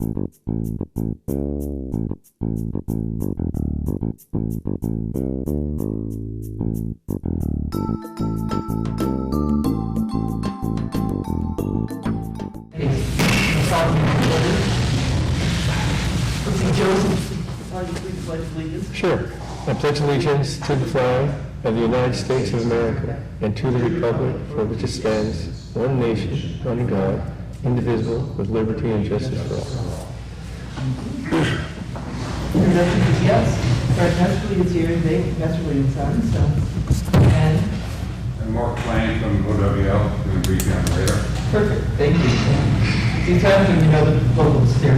Sure. I pledge allegiance to the flag of the United States of America and to the republic for which it stands, one nation, under God, indivisible, with liberty and justice for all. Introduction is yes. Our Messerly is here today, Messerly and Sons, so, and And Mark Lane from OWL, doing brief generator. perfect, thank you. See, times when you know the vocals there.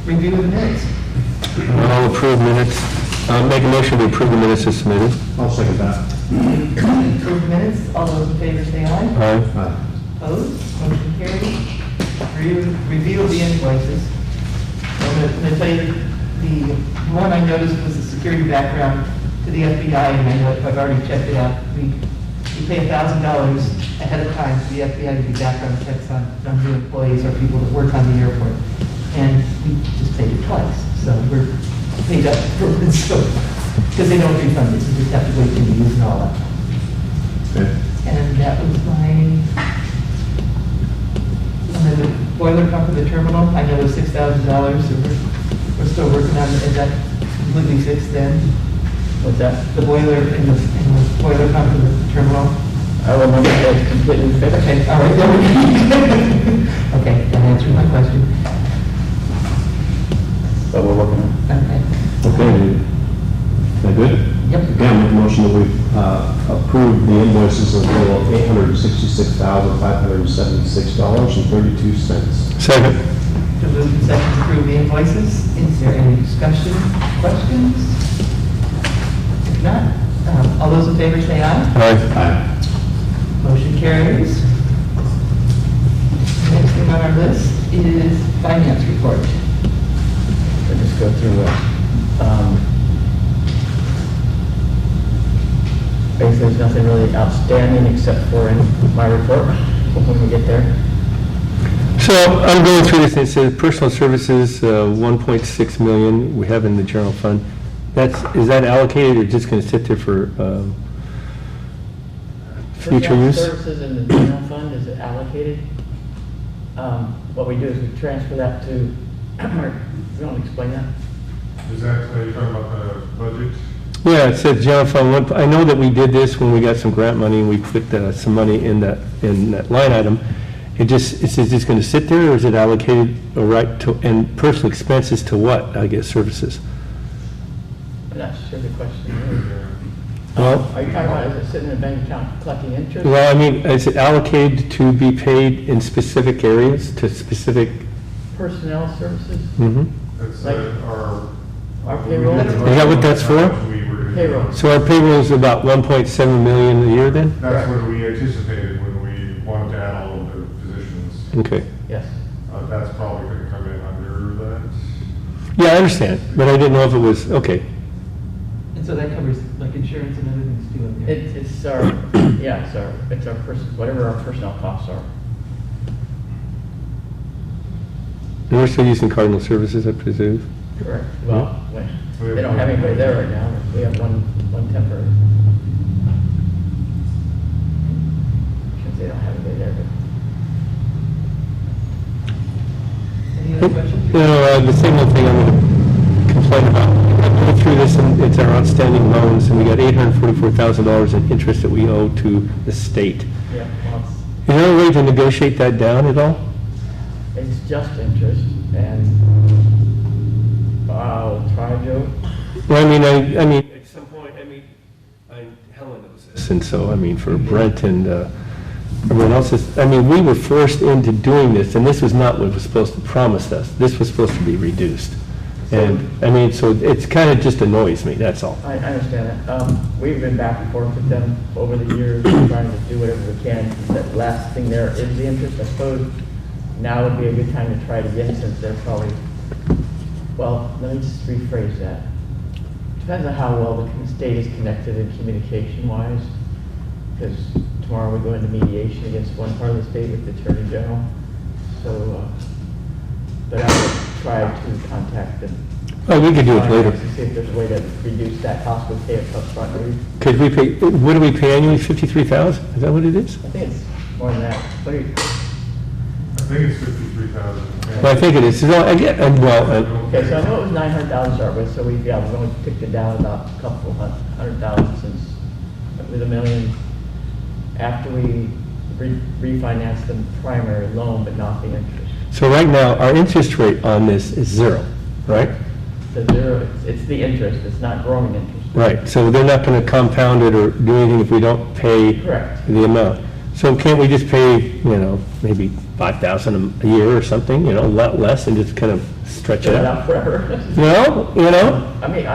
Review of the minutes. I'll approve minutes. I'll make a motion to approve the minutes as submitted. I'll second that. Approved minutes, all those in favor say aye. Aye. Opposed, motion carried. Review of the invoices. I'm going to tell you, the one I noticed was the security background to the FBI, and I know I've already checked it out. We pay $1,000 ahead of time for the FBI to do background checks on new employees or people that work on the airport. And we just paid it twice, so we're paid up for it, so, because they don't refund it, you just have to wait till you use and all that. Okay. And that was my, and then the boiler pump for the terminal, I know it was $6,000, so we're still working on it. Is that completely fixed then? What's that? The boiler and the boiler pump for the terminal? I remember that it's completely fixed. Okay, all right, there we go. Okay, that answers my question. That we're working on. Okay. Okay. Is that good? Yep. Again, make a motion that we approve the invoices of total of $866,576.32. Second. To move and second to approve the invoices. Is there any discussion, questions? If not, all those in favor say aye. Aye. Motion carries. Next thing on our list is finance report. We'll just go through basically there's nothing really outstanding except for in my report when we get there. So I'm going through this, and it says personal services, 1.6 million we have in the general fund. Is that allocated or just going to sit there for future Personnel use? Services in the general fund is allocated. What we do is we transfer that to, you want to explain that? Is that, you're talking about the budget? Yeah, it says general fund one. I know that we did this when we got some grant money and we put some money in that line item. Is it just going to sit there, or is it allocated right to, and personal expenses to what? I guess services. I'm not sure the question is. Well, Are you talking about, is it sitting in a bank account collecting interest? well, I mean, is it allocated to be paid in specific areas to specific? Personnel services? Mm-hmm. That's Like our payroll? Is that what that's for? Payroll. So our payroll is about 1.7 million a year then? That's what we anticipated when we wanted to add all of the positions. Okay. Yes. That's probably going to come in under that. Yeah, I understand, but I didn't know if it was, okay. And so that covers like insurance and other things too up there. It's our, yeah, it's our whatever our personnel costs are. And we're still using Cardinal Services, I presume? Correct. Well, they don't have anybody there right now. We have one temporary. Shouldn't say they don't have anybody there, but. Any other questions? The single thing I'm going to complain about, I go through this, and it's our outstanding loans, and we got $844,000 in interest that we owe to the state. Yeah, well, Is there a way to negotiate that down at all? it's just interest, and I'll try, Joe. Well, I mean, at some point, Helen knows this, and so, for Brent and everyone else, we were forced into doing this, and this was not what was supposed to promise us. This was supposed to be reduced. And, so it's kind of just annoys me, that's all. I understand that. We've been back and forth with them over the years, trying to do whatever we can. That last thing there is the interest. I suppose now would be a good time to try it again, since they're probably, well, let me just rephrase that. Depends on how well the state is connected in communication-wise, because tomorrow we go into mediation against one part of the state with the Attorney General. try to contact them. Oh, we could do it later. To see if there's a way to reduce that cost, we pay it up front. Maybe, Could we pay, what do we pay annually, 53,000? Is that what it is? I think it's more than that. What do you, I think it's 53,000. Well, I think it is. So I get, well, okay, so I know it was 900,000 to start with, so we've only ticked it down about a couple hundred thousand since it was $1 million after we refinanced the primary loan, but not the interest. so right now, our interest rate on this is 0, right? The zero, it's the interest, it's not growing interest. Right, so they're not going to compound it or do anything if we don't pay Correct. the amount. So can't we just pay, maybe 5,000 a year or something, a lot less and just kind of stretch it Put it out? out forever. I I mean,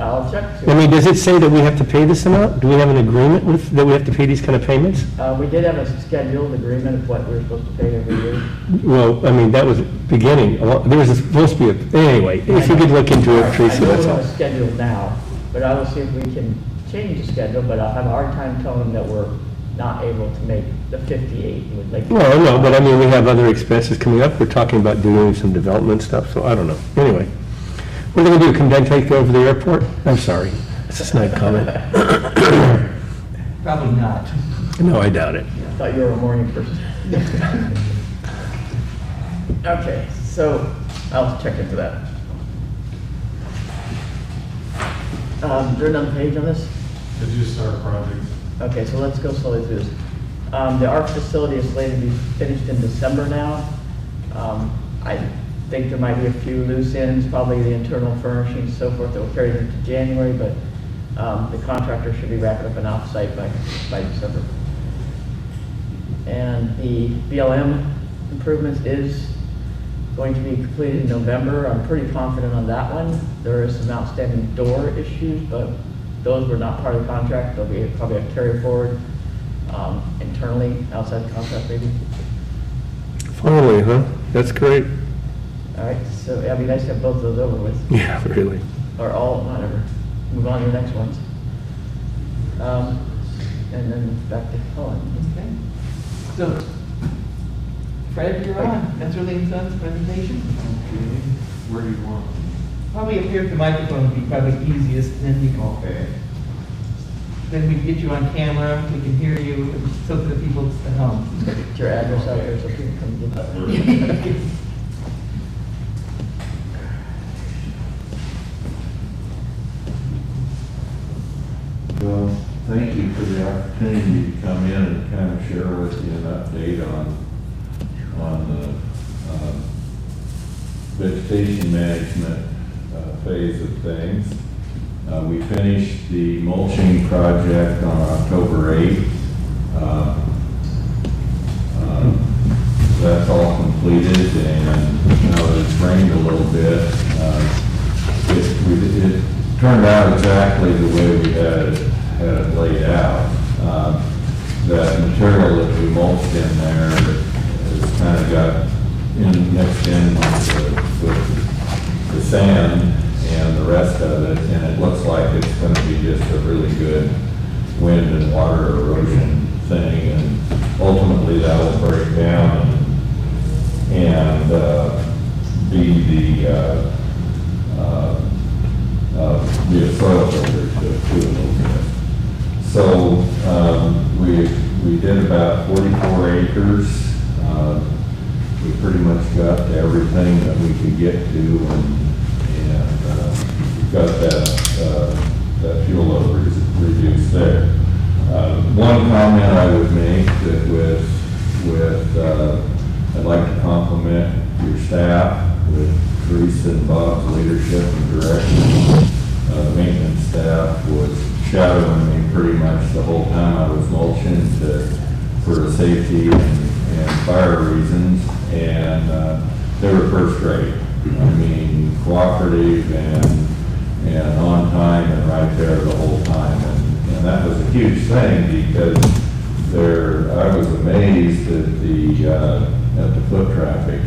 I'll check. mean, does it say that we have to pay this amount? Do we have an agreement with, that we have to pay these kind of payments? We did have a scheduled agreement of what we were supposed to pay every year. Well, I mean, that was beginning, there was supposed to be, anyway, if you could look into it, Tracy, I know that's we all. have a schedule now, but I will see if we can change the schedule, but I'll have a hard time telling them that we're not able to make the 58. We would like. Well, no, but I mean, we have other expenses coming up. We're talking about doing some development stuff, so I don't know. Anyway, what are they gonna do, come down and take over the airport? I'm sorry, it's a snide comment. Probably not. No, I doubt it. I thought you were a morning person. Okay, so I'll check into that. Is there another page on this? It's just our project. Okay, so let's go slowly through this. The art facility is slated to be finished in December now. I think there might be a few loose ends, probably the internal furnishing and so forth that will carry into January, but the contractor should be wrapping up an off-site by December. And the BLM improvements is going to be completed in November. I'm pretty confident on that one. There are some outstanding door issues, but those were not part of the contract. They'll be probably a carry forward internally, outside the contract maybe. Finally, huh? That's great. All right, so it'd be nice to have both of those over with, Yeah, really. or all, whatever. Move on to the next ones. And then back to Helen. Okay. So, Fred, you're on. Metro and Sons presentation. Okay. Where do you want? Probably up here at the microphone would be probably easiest, and then you can, Okay. then we can get you on camera, we can hear you, and so for the people at home. Get your address out there so people can come get. Well, thank you for the opportunity to come in and kind of share with you an update on the vegetation management phase of things. We finished the mulching project on October 8th. That's all completed, and it's rained a little bit. It turned out exactly the way we had it laid out. That material that we mulched in there has kind of got mixed in with the sand and the rest of it, and it looks like it's going to be just a really good wind and water erosion thing, and ultimately that will break down and be a soil filter to it a little bit. So we did about 44 acres. We pretty much got to everything that we could get to, and got that fuel load reduced there. One comment I would make that I'd like to compliment your staff with Teresa and Bob's leadership and direction. The maintenance staff was shadowing me pretty much the whole time I was mulching for safety and fire reasons, and they were first rate. I mean, cooperative and on time and right there the whole time, and that was a huge thing because I was amazed at the foot traffic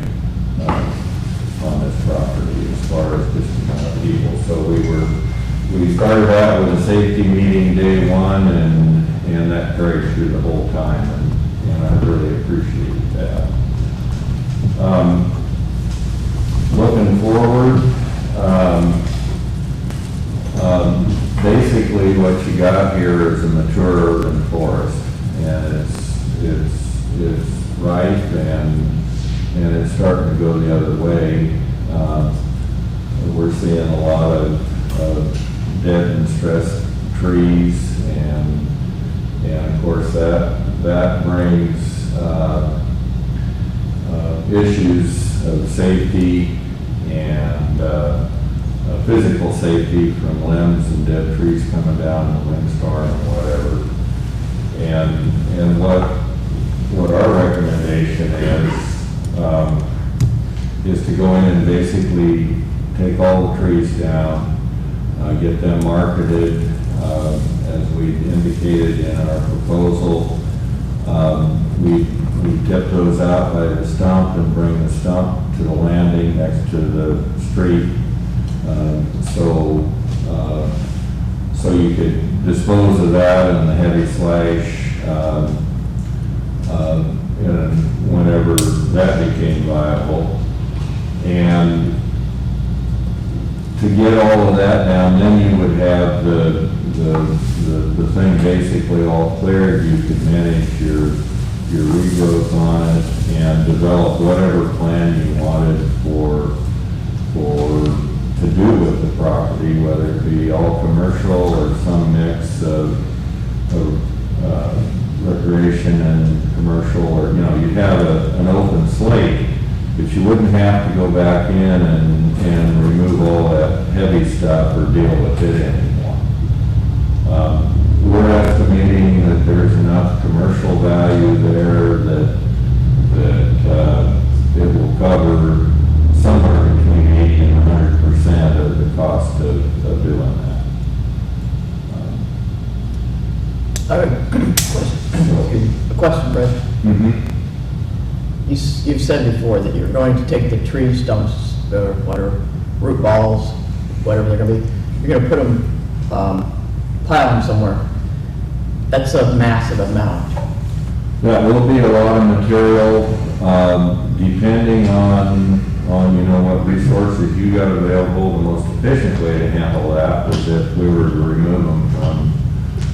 on this property as far as just the amount of people. So we started out with a safety meeting day one, and that carried through the whole time, and I really appreciated that. Looking moving forward, basically what you got here is a mature urban forest, and it's ripe and it's starting to go the other way. We're seeing a lot of dead and stressed trees, and of course that brings issues of safety and physical safety from limbs and dead trees coming down in the windstorm and whatever. And what our recommendation is to go in and basically take all the trees down, get them marketed, as we indicated in our proposal. We tip those out by the stump and bring the stump to the landing next to the street. So you could dispose of that and the heavy slash, whenever that became viable. And to get all of that down, then you would have the thing basically all cleared. You could manage your regrowth on it and develop whatever plan you wanted to do with the property, whether it be all commercial or some mix of recreation and commercial, or, you'd have an open slate, but you wouldn't have to go back in and remove all that heavy stuff or deal with it anymore. We're estimating that there's enough commercial value there that it will cover somewhere between 80 and 100% of the cost of doing that. I have a question, Brett. You've said before that you're going to take the tree stumps, or whatever, root balls, whatever they're going to be, you're going to put them, pile them somewhere. That's a massive amount. That will be a lot of material, depending on what resources you got available. The most efficient way to handle that was if we were to remove them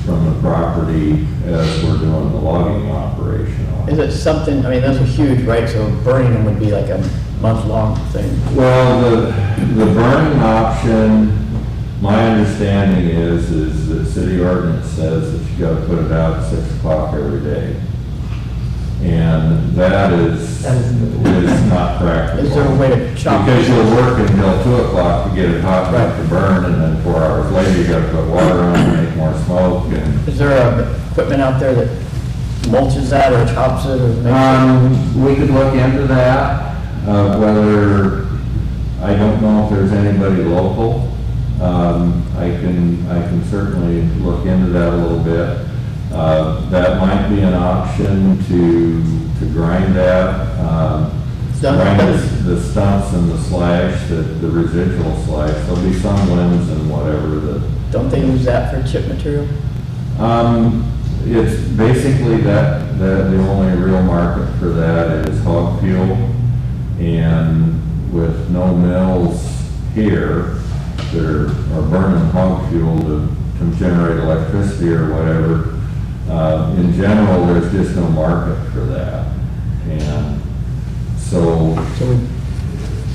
from the property as we're doing the logging operation on. Is it something, I mean, those are huge, right? So burning them would be like a month-long thing. Well, the burning option, my understanding is that city ordinance says that you gotta put it out at 6 o'clock every day. And that is not practical. Is there a way to chop? Because you'll work until 2 o'clock to get it hot enough to burn, and then 4 hours later, you gotta put water on and make more smoke, and Is there equipment out there that mulches that or chops it or makes we could look into that, whether, I don't know if there's anybody local. I can certainly look into that a little bit. That might be an option to grind that, grind the stumps and the slash, the residual slash. There'll be some limbs and whatever that. Don't they use that for chip material? It's basically that the only real market for that is hog fuel, and with no mills here that are burning hog fuel to generate electricity or whatever, in general, there's just no market for that. And so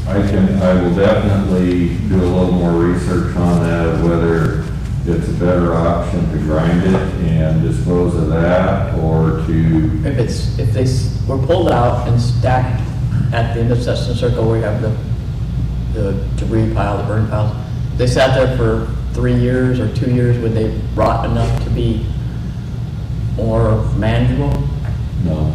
I will definitely do a little more research on that, of whether it's a better option to grind it and dispose of that, or to, If they were pulled out and stacked at the intersection circle where you have the debris pile, the burn piles, they sat there for 3 years or 2 years, would they rot enough to be more manageable? no.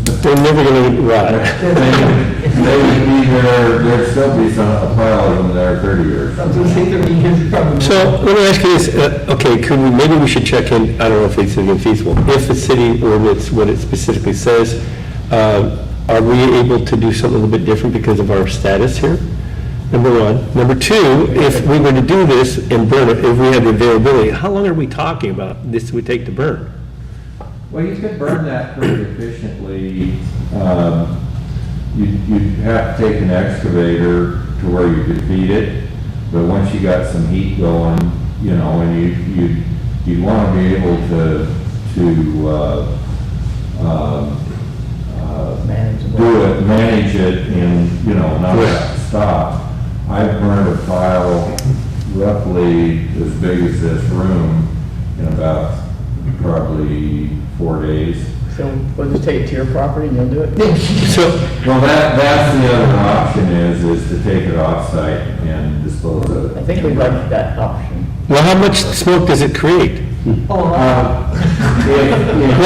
They're never gonna rot. They would be there, there'd still be a pile of them there 30 years. I was going to say 30 years probably. So let me ask you this, okay, maybe we should check in, I don't know if it's even feasible, if the city ordinance, what it specifically says, are we able to do something a little bit different because of our status here? Number one. Number two, if we were to do this and burn it, if we had the availability, how long are we talking about this would take to burn? Well, you could burn that pretty efficiently. you'd have to take an excavator to where you could feed it, but once you got some heat going, you know, and you'd want to be able to manage it and, you know, not have to stop. I've burned a pile roughly as big as this room in about probably 4 days. So we'll just take it to your property and you'll do it? So, Well, that's the other option is to take it off-site and dispose of it. I think we'd like that option. well, how much smoke does it create? Oh, Well,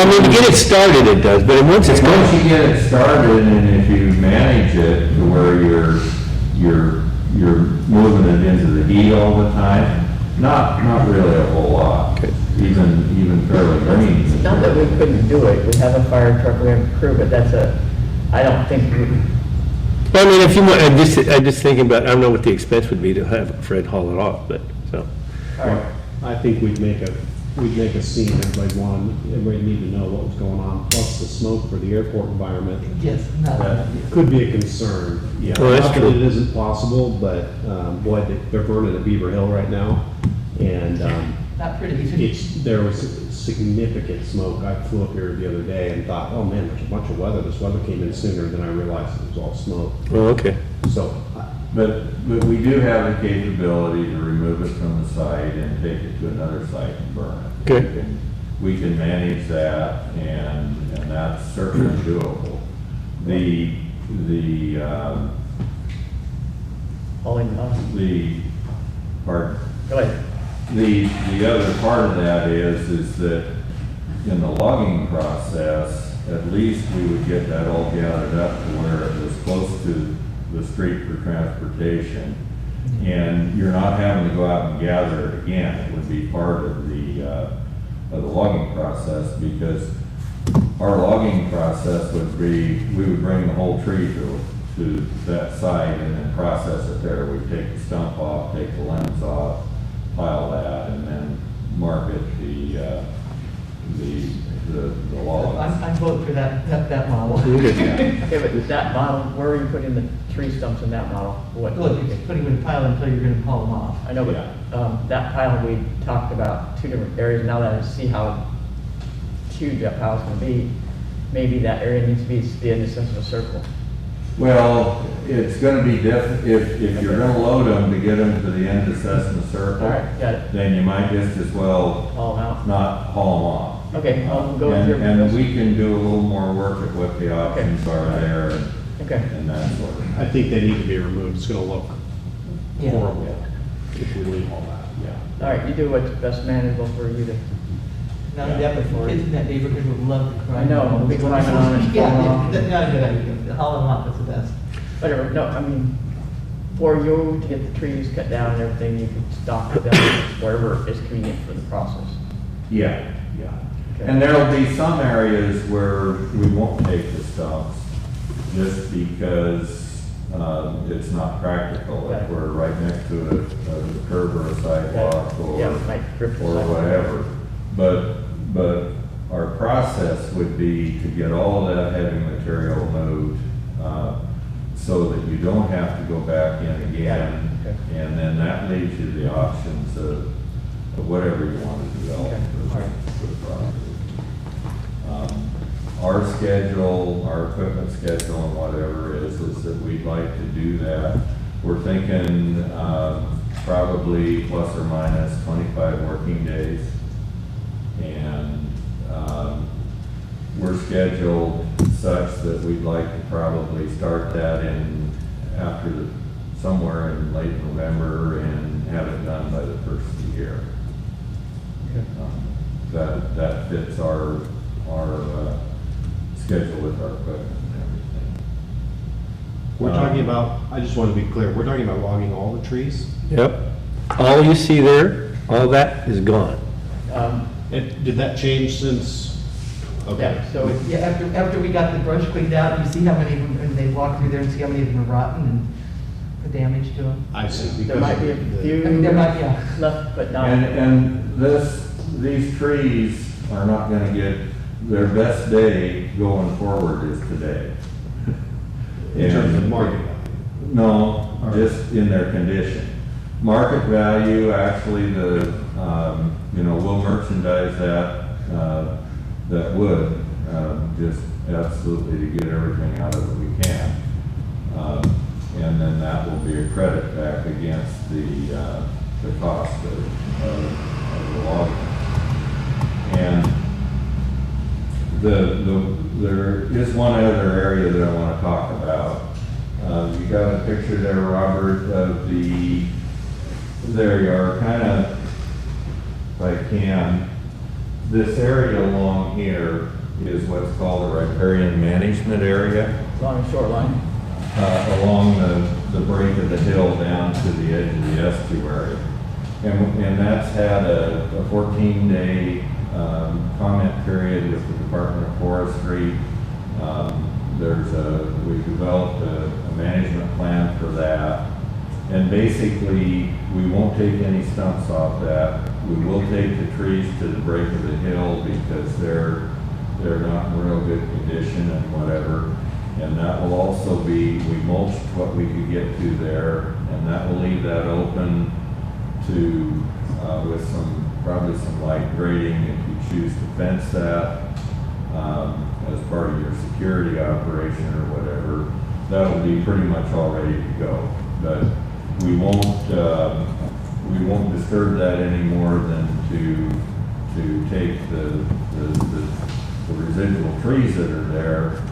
I mean, to get it started, it does, but once it's Once gone, you get it started, and if you manage it to where you're moving it into the heat all the time, not really a whole lot. Okay. Even fairly green. It's not that we couldn't do it, we have a fire truck, we have a crew, but I don't think we, well, I mean, if you want, I'm just thinking about, I don't know what the expense would be to have Fred haul it off, but, so. all right. I think we'd make a scene, everybody need to know what was going on, plus the smoke for the airport environment yes, not an idea. could be a concern. Yeah, Well, that's not that true. it isn't possible, but, boy, they're burning at Beaver Hill right now, and, Not pretty. there was significant smoke. I flew up here the other day and thought, oh man, there's a bunch of weather. This weather came in sooner than I realized it was all smoke. Well, okay. So, But we do have the capability to remove it from the site and take it to another site and burn it. Good. We can manage that, and that's certainly doable. Hauling off. Pardon? Go ahead. The other part of that is that in the logging process, at least we would get that all gathered up to where it was close to the street for transportation. And you're not having to go out and gather it again. It would be part of the logging process, because our logging process would be, we would bring the whole tree to that site and then process it there. We'd take the stump off, take the limbs off, pile that, and then market the logs. I'm voting for that model. Okay, but that model, where are you putting the tree stumps in that model? What? Look, you're putting them in a pile until you're gonna haul them off. I know, but, that pile, we talked about two different areas, now that I see how huge that pile's gonna be, maybe that area needs to be the end of a circle. Well, it's gonna be if you're gonna load them to get them to the end of Cessna Circle. All right, got it. Then you might just as well Haul them out. not haul them off. Okay, I'll go with your. And we can do a little more work at what the options are there Okay. and that sort of. I think they need to be removed. It's gonna look Yeah. horrible if we leave all that, yeah. All right, you do what's best manageable for you to, Now, the kids in that neighborhood would love to cry. I know, we'll be climbing on it. Yeah, that's not a good idea. Haul them off is the best. whatever, no, I mean, for you to get the trees cut down and everything, you can stock them wherever is convenient for the process. Yeah, yeah. Okay. And there'll be some areas where we won't take the stumps, just because it's not practical. If Okay. we're right next to a curb or a sidewalk Yeah, it might rip the or sidewalk. whatever. But our process would be to get all of that heavy material moved, so that you don't have to go back in again. Okay. And then that leaves you the options of whatever you want to develop Okay. for the property. Our schedule, our equipment schedule and whatever is that we'd like to do that. We're thinking, probably plus or minus 25 working days. And, we're scheduled such that we'd like to probably start that somewhere in late November and have it done by the first of the year. That fits our schedule with our equipment and everything. We're talking about, I just want to be clear, we're talking about logging all the trees? Yep. All you see there, all that is gone. And did that change since? Okay. Yeah, so, Yeah, after we got the brush cleaned out, you see how many of them, and they walk through there and see how many of them are rotten and the damage to them. I see. there might be a few I mean, there might, yeah. left, but not. And these trees are not gonna get, their best day going forward is today. In terms of And- market. No, just in their condition. Market value, actually, we'll merchandise that wood, just absolutely to get everything out of it we can. And then that will be a credit back against the cost of the log. And there is one other area that I want to talk about. You got a picture there, Robert, of there you are, kind of, if I can, this area along here is what's called the riparian management area, Along the shoreline. along the break of the hill down to the edge of the estuary. And that's had a 14-day comment period with the Department of Forestry. We developed a management plan for that. And basically, we won't take any stumps off that. We will take the trees to the break of the hill because they're not in real good condition and whatever. And that will also be, we mulched what we could get to there, and that will leave that open to, with probably some light grading if you choose to fence that as part of your security operation or whatever. That will be pretty much all ready to go. But we won't disturb that any more than to take the residual trees that are there.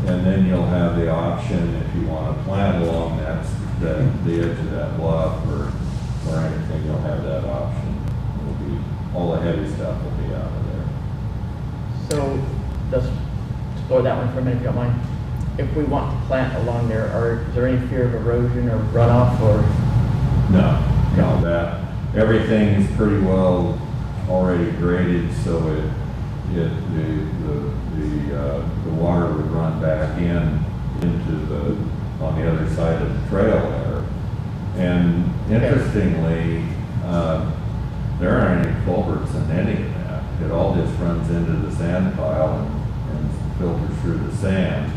And then you'll have the option, if you want to plant along the edge of that bluff or anything, you'll have that option. All the heavy stuff will be out of there. So, let's explore that one for a minute, if you don't mind. If we want to plant along there, is there any fear of erosion or runoff or? No, that, everything is pretty well already graded, so the water would run back on the other side of the trail there. And interestingly, there aren't any culverts in any of that. It all just runs into the sand pile and filters through the sand.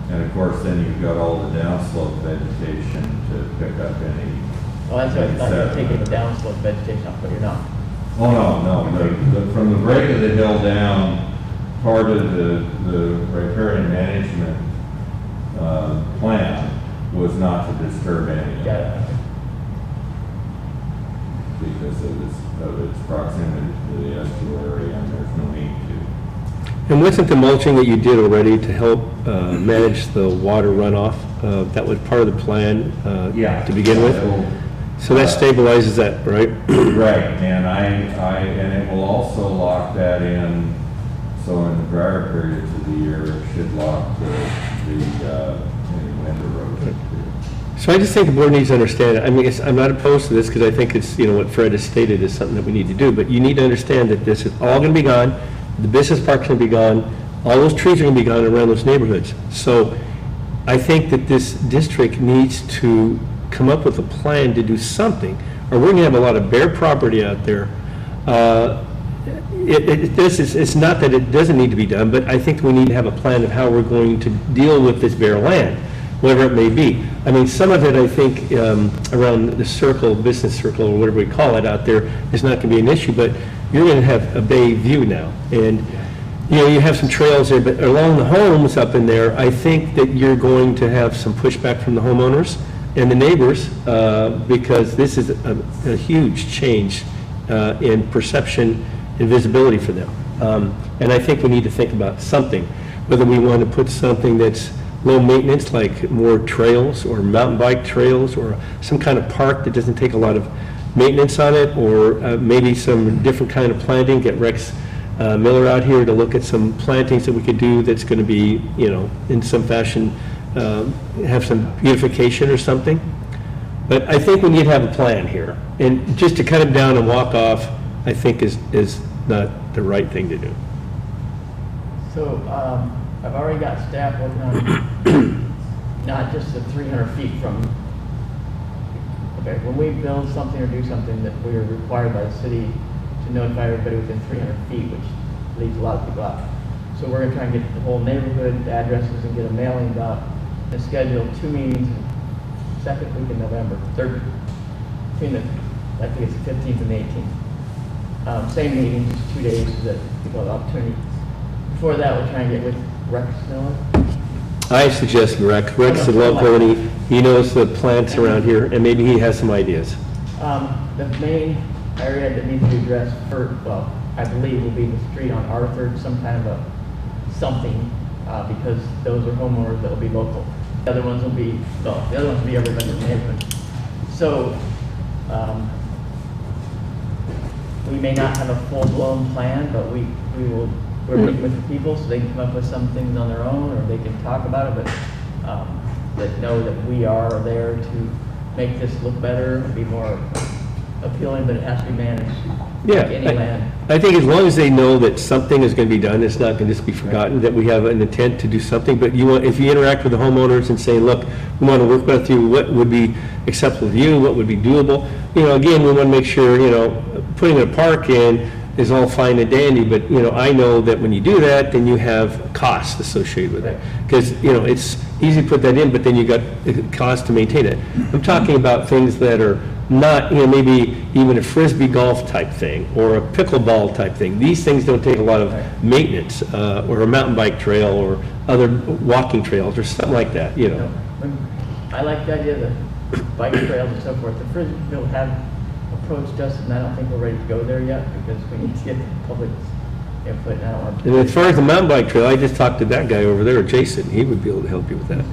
And of course, then you've got all the downslope vegetation to pick up any. Oh, that's what I thought you were sediment. taking the downslope vegetation off, but you're not. Oh, no. From the break of the hill down, part of the riparian management plan was not to disturb any of Got that it. because of its proximity to the estuary, and there's no need to. And wasn't the mulching that you did already to help manage the water runoff, that was part of the plan to begin with? So that stabilizes that, right? Right, and and it will also lock that in, so in the drier periods of the year, it should lock any wind erosion too. So I just think the board needs to understand, I mean, I'm not opposed to this because I think it's, what Fred has stated is something that we need to do, but you need to understand that this is all going to be gone, the business park's going to be gone, all those trees are going to be gone around those neighborhoods. So I think that this district needs to come up with a plan to do something, or we're going to have a lot of bare property out there. It's not that it doesn't need to be done, but I think we need to have a plan of how we're going to deal with this bare land, whatever it may be. I mean, some of it, I think, around the circle, business circle, or whatever we call it out there, is not going to be an issue, but you're going to have a bay view now. And, you have some trails there, but along the homes up in there, I think that you're going to have some pushback from the homeowners and the neighbors, because this is a huge change in perception and visibility for them. And I think we need to think about something, whether we want to put something that's low maintenance, like more trails or mountain bike trails, or some kind of park that doesn't take a lot of maintenance on it, or maybe some different kind of planting, get Rex Miller out here to look at some plantings that we could do that's going to be, in some fashion, have some beautification or something. But I think we need to have a plan here. And just to cut them down and walk off, I think is not the right thing to do. So, I've already got staff working on not just the 300 feet from, okay, when we build something or do something that we are required by the city to notify everybody within 300 feet, which leaves a lot of people out. So we're gonna try and get the whole neighborhood addresses and get a mailing out and schedule 2 meetings, second week in November, third, between the, I think it's the 15th and the 18th. Same meeting, just 2 days so that people have opportunity. Before that, we'll try and get with Rex Miller. I suggest Rex. Rex is local, and he knows the plants around here, and maybe he has some ideas. The main area that needs to be addressed first, well, I believe will be the street on Arthur, some kind of a something, because those are homeowners that will be local. The other ones will be, well, the other ones will be everybody in the neighborhood. So, we may not have a full-blown plan, but we're meeting with the people so they can come up with some things on their own, or they can talk about it, but that know that we are there to make this look better, be more appealing, but it has to be managed Yeah, like any land. I think as long as they know that something is going to be done, it's not going to just be forgotten, that we have an intent to do something, but if you interact with the homeowners and say, look, we want to work with you, what would be acceptable to you, what would be doable, again, we want to make sure, putting a park in is all fine and dandy, but, I know that when you do that, then you have costs associated with it. Because, it's easy to put that in, but then you got costs to maintain it. I'm talking about things that are not, maybe even a frisbee golf type thing, or a pickleball type thing. These things don't take a lot of maintenance, or a mountain bike trail, or other walking trails, or something like that, I like the idea of the bike trails and so forth. The frisbee people have approached us, and I don't think we're ready to go there yet, because we need to get the public's input, and I don't want to. And as far as the mountain bike trail, I just talked to that guy over there, Jason. He would be able to help you with that.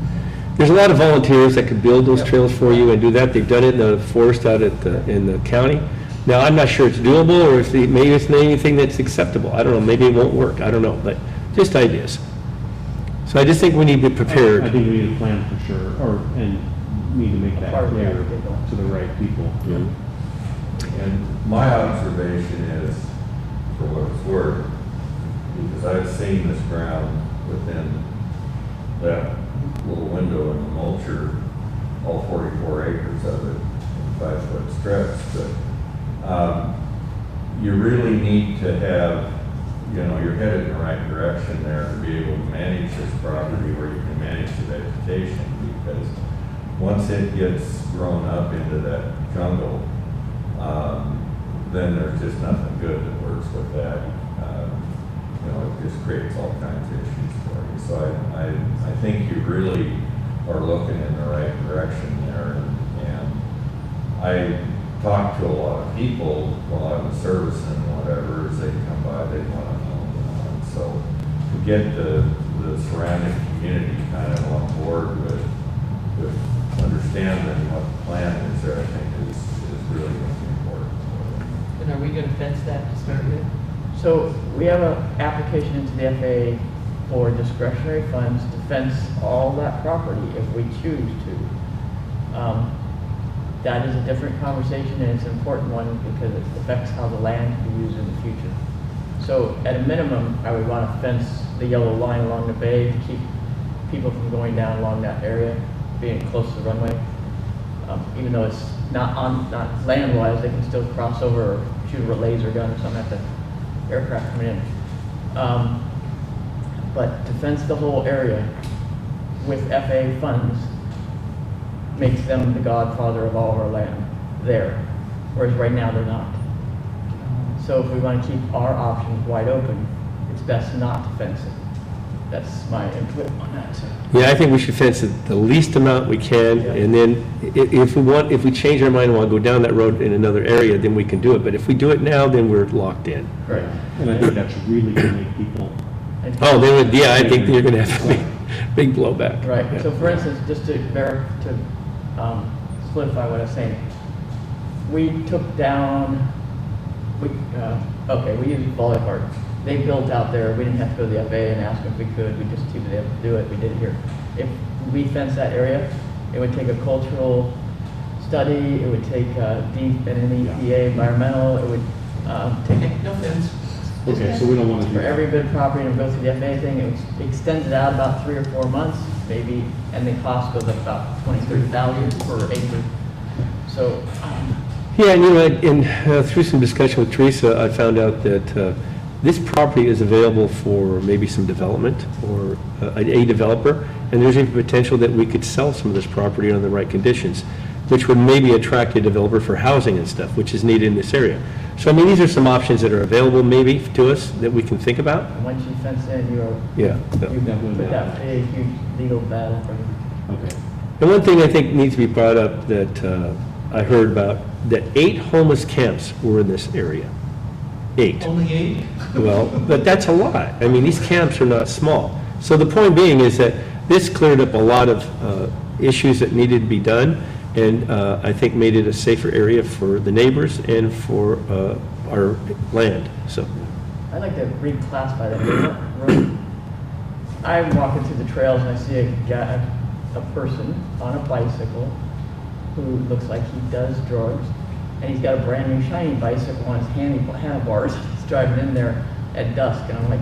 There's a lot of volunteers that could build those trails for you and do that. They've done it in the forest out in the county. Now, I'm not sure it's doable, or if maybe it's not anything that's acceptable. I don't know. Maybe it won't work. I don't know. But just ideas. So I just think we need to be prepared. I think we need a plan for sure, and need to make that Part of clear it. to the right people. And my observation is, for what it's worth, because I've seen this ground within that little window in the mulcher, all 44 acres of it, in 5-foot strips, but you really need to have, you're headed in the right direction there to be able to manage this property where you can manage the vegetation, because once it gets grown up into that jungle, then there's just nothing good that works with that. It just creates all kinds of issues for you. So I think you really are looking in the right direction there. And I talked to a lot of people while I was servicing, whatever, as they come by, they want to know. And so to get the surrounding community kind of on board with understanding what the plan is there, I think is really going to be important. And are we going to fence that to start with? So we have an application into the FAA for discretionary funds to fence all that property if we choose to. That is a different conversation, and it's an important one because it affects how the land can be used in the future. So at a minimum, I would want to fence the yellow line along the bay to keep people from going down along that area, being close to the runway. Even though it's not land-wise, they can still cross over or shoot a laser gun or something at the aircraft coming in. But to fence the whole area with FAA funds makes them the godfather of all of our land there, whereas right now they're not. So if we want to keep our options wide open, it's best not to fence it. That's my input on that. Yeah, I think we should fence it the least amount we can, and then if we change our mind and want to go down that road in another area, then we can do it. But if we do it now, then we're locked in. Right. And I think that's really going to make people. Oh, I think you're going to have a big blowback. Right, Yeah. so for instance, just to solidify what I was saying, we took down, we used Volley Park. They built out there, we didn't have to go to the FAA and ask them if we could, we just see if they have to do it, we did it here. If we fenced that area, it would take a cultural study, it would take an EPA environmental, it would take No fence. Okay, so we don't want to do for that. every bit of property and go through the FAA thing, it extends it out about 3 or 4 months, maybe, and the cost goes up about $20,000-$30,000 per acre. So, Yeah, and through some discussion with Teresa, I found out that this property is available for maybe some development or a developer, And there's even potential that we could sell some of this property on the right conditions, which would maybe attract a developer for housing and stuff, which is needed in this area. So I mean, these are some options that are available maybe to us that we can think about. And once you fence in, you Yeah. put that big, huge legal battle from you. Okay. And one thing I think needs to be brought up that I heard about, that 8 homeless camps were in this area. 8. Only 8? Well, but that's a lot. I mean, these camps are not small. So the point being is that this cleared up a lot of issues that needed to be done, and I think made it a safer area for the neighbors and for our land, so. I'd like to reclassify that road. I'm walking through the trails and I see a person on a bicycle who looks like he does drugs, and he's got a brand new shiny bicycle on his handlebars. He's driving in there at dusk, and I'm like,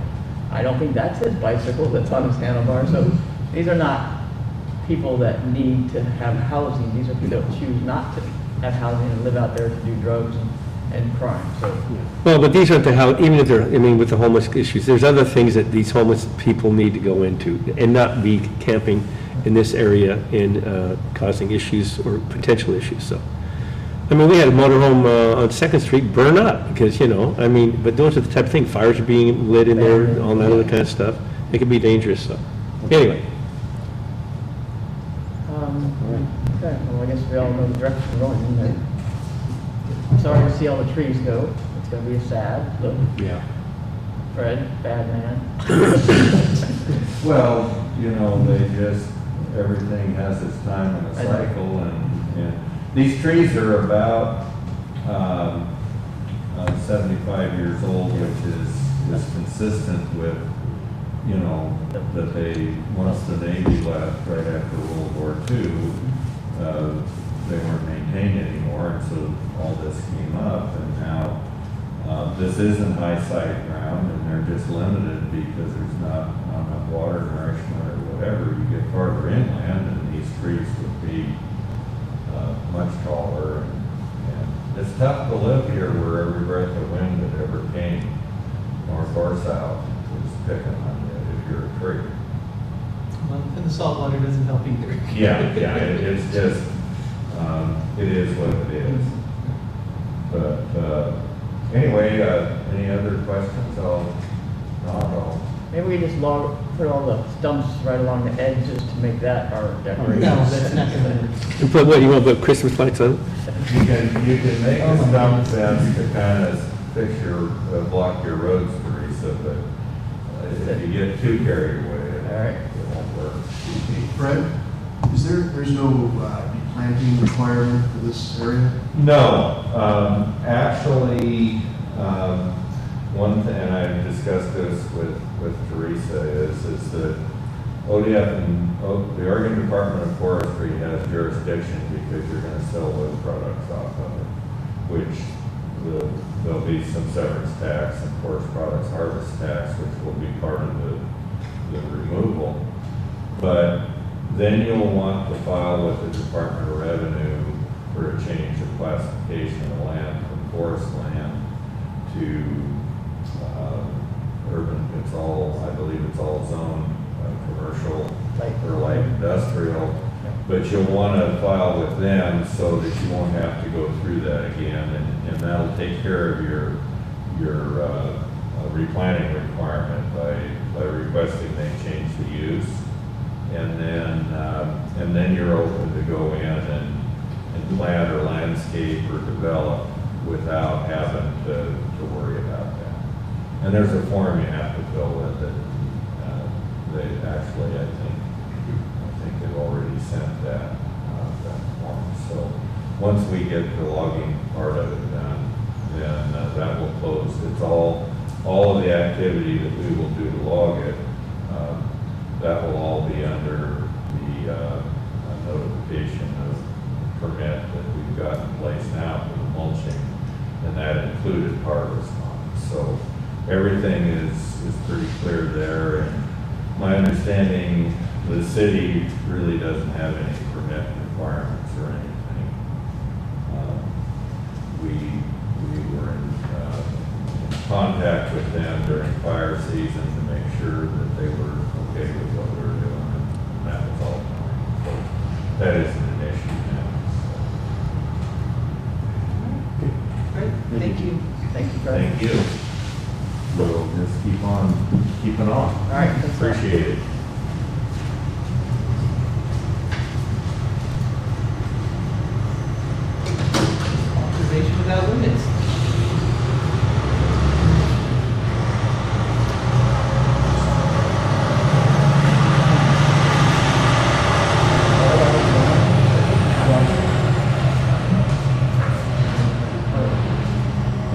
I don't think that's his bicycle that's on his handlebars. So these are not people that need to have housing. These are people that choose not to have housing and live out there to do drugs and crime, so. Well, but these aren't the how, even if they're, I mean, with the homeless issues, there's other things that these homeless people need to go into and not be camping in this area and causing issues or potential issues, so. I mean, we had a motorhome on Second Street burn up because, you know, I mean, but those are the type of things, fires are being lit in there, all that other kind of stuff. It can be dangerous, so. Anyway, Okay, well, I guess we all know the direction we're going in there. I'm sorry to see all the trees go. It's gonna be a sad look. Yeah. Fred, bad man. Well, you know, everything has its time in a cycle, and these trees are about 75 years old, which is consistent with, you know, that once the Navy left right after World War II, they weren't maintained anymore, and so all this came up, and now this isn't high site ground, and they're just limited because there's not enough water nourishment or whatever. You get farther inland, and these trees would be much taller, and it's tough to live here where every breath of wind that ever came, north or south, was picking on you if you're a tree. Well, and the salt water doesn't help either. It's just, it is what it is. But, anyway, any other questions? I'll Maybe we just put all the stumps right along the edges to make that our decoration. No, that's not gonna. and put what, you want to put Christmas lights on it? You can make Oh, a my stump goodness. fence to kind of block your roads, Teresa, but if you get too carried away, All right. it won't work. Fred, there's no planting requirement for this area? No, actually, one thing, and I've discussed this with Teresa, is that ODF and the Oregon Department of Forestry has jurisdiction because you're gonna sell wood products off of it, which there'll be some severance tax and forest products harvest tax, which will be part of the removal. But then you'll want to file with the Department of Revenue for a change of classification of land from forest land to urban. I believe it's all zone commercial or light industrial. But you'll want to file with them so that you won't have to go through that again, and that'll take care of your replanting requirement by requesting they change the use. And then you're open to go in and plant or landscape or develop without having to worry about that. And there's a form you have to fill in that they actually, I think they've already sent that form. So once we get the logging part of it done, then that will close. It's all of the activity that we will do to log it. That will all be under the notification of permit that we've got in place now for the mulching, and that included harvest on it. So everything is pretty clear there, and my understanding, the city really doesn't have any permit requirements or anything. We were in contact with them during fire season to make sure that they were okay with what we were doing, and that that isn't an issue now. Great, thank you. Thank you, Fred. Thank you. We'll just keep on keeping on. All right, thanks. Appreciate it. Authorization without limits.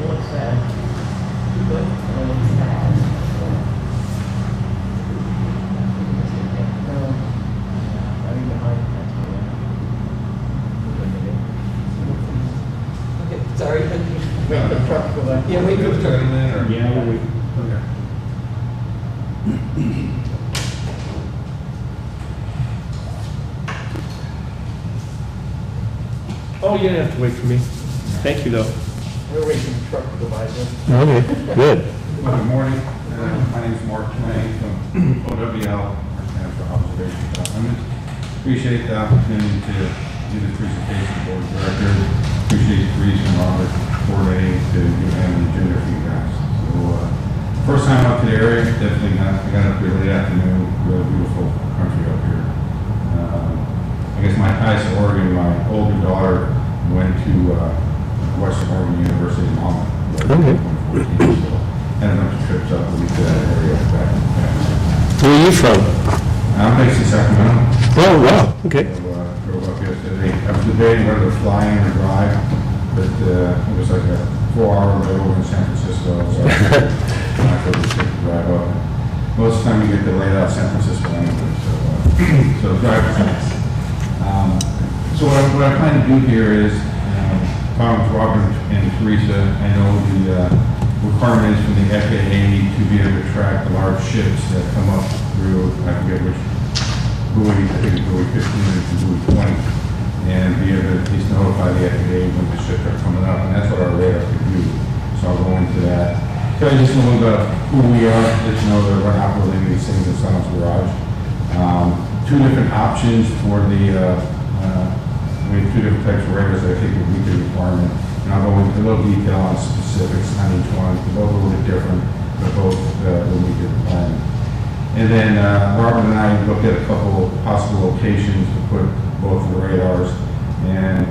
What's that? Good. What's that? No. I mean, behind that. Okay, sorry. Wait, the truck go back. Yeah, wait for the truck. Yeah, we, Okay. Oh, you didn't have to wait for me. Thank you, though. We're waiting for the truck to go by. Just Okay, good. Good morning. My name is Mark Twain from OWL, our Center for Observation Development. Appreciate the opportunity to do this presentation for the director. Appreciate Teresa and Robert coordinating to give them the agenda for you guys. So, first time up to the area, definitely I got up here late afternoon, really beautiful country up here. I guess my ties to Oregon, my older daughter went to Western Oregon University in Malmö. Okay. 2014, so had a bunch of trips up to that area back in the past. Where are you from? I'm based in Sacramento. Oh, wow, okay. So, drove up yesterday. I was debating whether to fly in or drive, but it was like a 4-hour layover in San Francisco, so I thought it was good to drive up. Most of the time you get delayed out of San Francisco anyway, so drive is nice. So what I plan to do here is, talking with Robert and Teresa, I know the requirement is from the FAA to be able to track the large ships that come up through, I forget which buoy, I think it's buoy 15 or buoy 20, and be able to at least notify the FAA when the ships are coming up, and that's what our radar can do. So I'll go into that. Tell you just a little bit about who we are, let you know that we're not building these things in someone's garage. Two different options for the, we have two different types of radars that I think will meet the requirement. And I'll go into a little detail on specifics on each one. They're both a little bit different, but both will meet the requirement. And then Robert and I looked at a couple possible locations to put both of the radars. And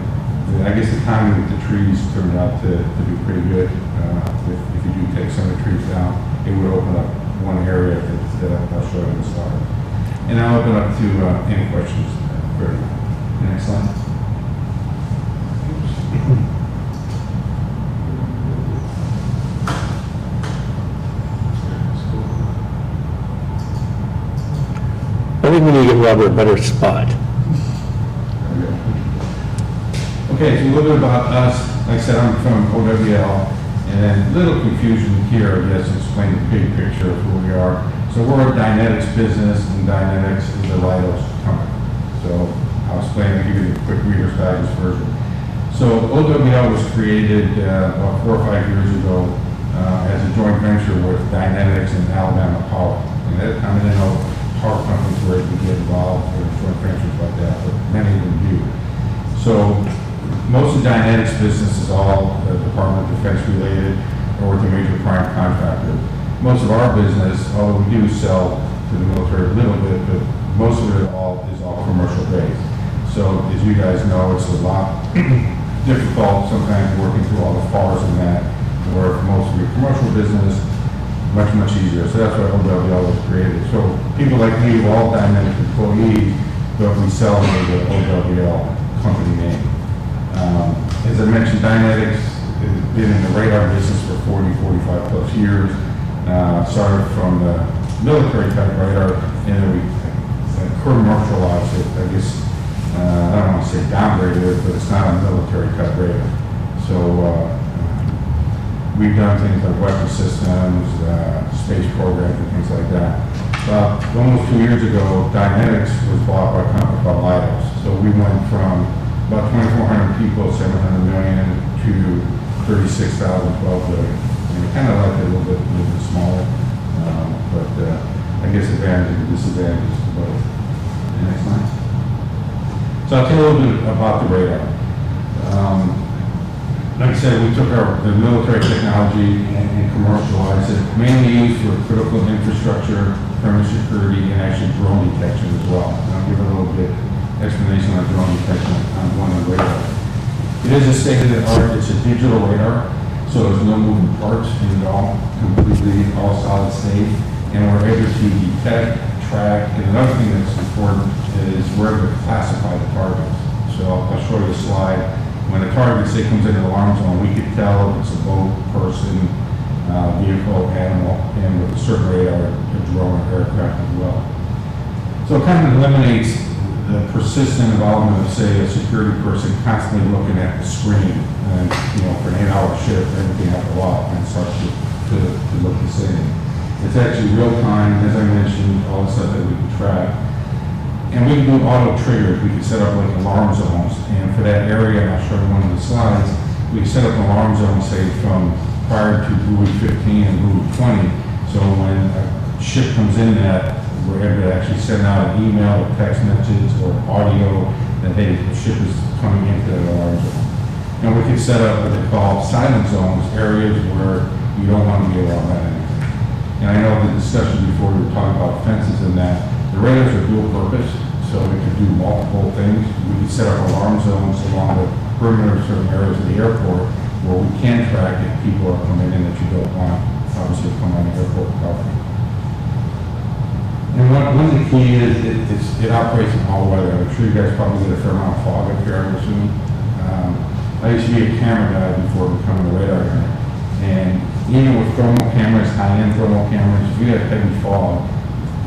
I guess the timing with the trees turned out to be pretty good. If you do take some of the trees down, it would open up one area that I'll show you in the slide. And I'll open up to any questions. Next slide. I think we need to give Robert a better spot. Okay, so a little bit about us. Like I said, I'm from OWL, and then a little confusion here, I guess, to explain the big picture of who we are. So we're a Dynetics business, and Dynetics is a Leidos company. So I'll explain and give you the quick Reader's Digest version. So OWL was created about 4 or 5 years ago as a joint venture with Dynetics and Alabama Power. And at the time, I didn't know power companies were able to get involved in joint ventures like that, but many of them do. So most of Dynetics business is all Department of Defense related or with a major prime contractor. Most of our business, although we do sell to the military a little bit, but most of it all is all commercial based. So as you guys know, it's a lot difficult sometimes working through all the FARs and that, where for most of your commercial business, much easier. So that's why OWL was created. So people like me, we're all Dynetics employees, but we sell under the OWL company name. As I mentioned, Dynetics has been in the radar business for 45 plus years. Started from the military type radar, and then we commercialized it. I guess, I don't want to say downgraded it, but it's not a military type radar. So we've done things like weapon systems, space programs, and things like that. Almost 2 years ago, Dynetics was bought by a company called Leidos. So we went from about 2,400 people, 700 million, to 36,000, 12 billion. And we kind of like it a little bit smaller, but I guess advantages and disadvantages to both. Next slide. So I'll tell you a little bit about the radar. Like I said, we took the military technology and commercialized it, mainly used for critical infrastructure, perimeter security, and actually drone detection as well. And I'll give a little bit explanation on drone detection on one of the radar. It is a state-of-the-art, it's a digital radar, so there's no moving parts in it all, completely all solid state, and we're able to detect, track, and another thing that's important is we're able to classify the targets. So I'll show you a slide. When a target, say, comes in an alarm zone, we can tell if it's a boat, person, vehicle, animal, and with a certain radar, a drone or aircraft as well. So it kind of eliminates the persistent involvement of, say, a security person constantly looking at the screen and, for an 8-hour shift, everything after a while, and starts to look the same. It's actually real time, as I mentioned, all the stuff that we can track. And we can do auto triggers. We can set up like alarm zones. And for that area, and I'll show you one of the slides, we can set up an alarm zone, say, from prior to buoy 15 and buoy 20. So when a ship comes in that, we're able to actually send out an email or text message or audio that, hey, the ship is coming into the alarm zone. And we can set up what they call silent zones, areas where you don't want to be alarmed at anything. And I know the discussion before, we were talking about fences and that. The radars are dual purpose, so we can do multiple things. We can set up alarm zones along the perimeter of certain areas of the airport where we can track if people are coming in that you don't want, obviously, to come on the airport property. And one of the key is it operates in all weather. I'm sure you guys probably get a fair amount of fog up here, I'm assuming. I used to be a camera guy before becoming a radar guy. And even with thermal cameras, high-end thermal cameras, if you have heavy fog,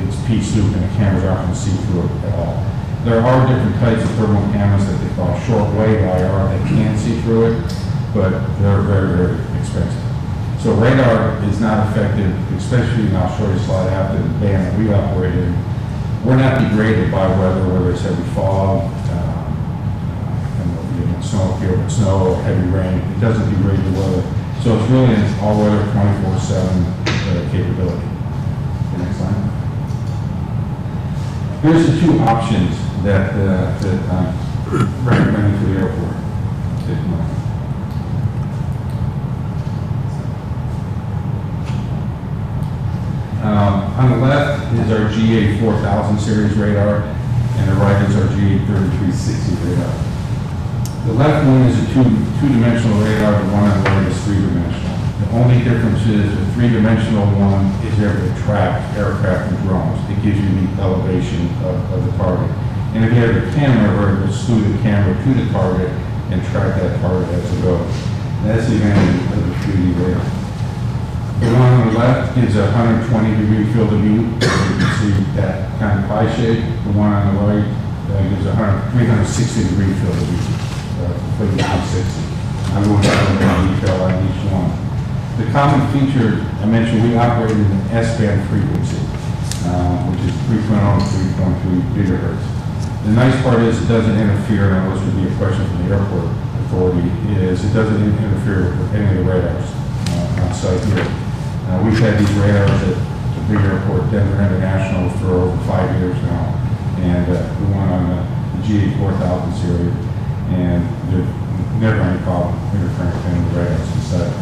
it's pea soup and the cameras aren't going to see through it at all. There are different types of thermal cameras that they call short-wave IR that can see through it, but they're very, very expensive. So radar is not effective, especially, and I'll show you a slide after the band that we operate in. We're not degraded by weather, whether it's heavy fog, snow, snow, or heavy rain. It doesn't degrade the weather. So it's really an all-weather 24/7 capability. The next slide. Here's the two options that I'm recommending to the airport. On the left is our GA 4000 series radar, and the right is our GA 3360 radar. The left one is a two-dimensional radar, the one on the right is three-dimensional. The only difference is the three-dimensional one is able to track aircraft and drones. It gives you the elevation of the target. And if you have a camera, we're able to slew the camera to the target and track that target as it goes. That's the advantage of the 3D radar. The one on the left gives a 120-degree field of view. You can see that kind of pie shape. The one on the right gives a 360-degree field of view. For the 360. I'm going to go into detail on each one. The common feature, I mentioned, we operate in an S-band frequency, which is 3.0 to 3.3 gigahertz. The nice part is it doesn't interfere, and this would be a question from the airport authority, is it doesn't interfere with any of the radars on site here. We've had these radars at the big airport, Denver International, for over 5 years now, and the one on the GA 4000 series, and there's never any problem interfering with any of the radars inside.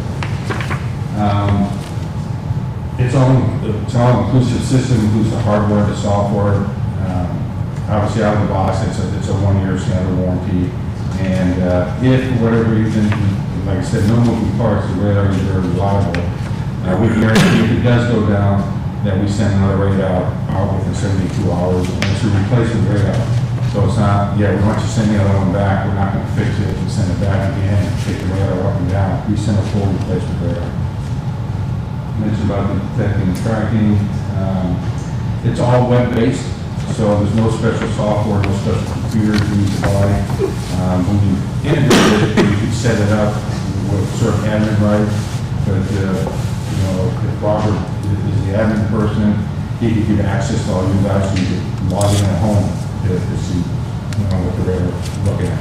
It's all inclusive system, includes the hardware, the software. Obviously, out of the box, it's a 1-year standard warranty. And if for whatever reason, like I said, no moving parts, the radar is very reliable. We guarantee if it does go down, that we send another radar out within 72 hours, and it's a replacement radar. So it's not, yeah, we want you to send the other one back, we're not going to fix it, we send it back again, take the radar up and down. We send a full replacement radar. Mentioned about the detecting and tracking. It's all web-based, so there's no special software, no special computers you need to buy. When you integrate it, you can set it up with certain admin rights, but if Robert is the admin person, he can give access to all you guys, so you can log in at home to see what the radar is looking at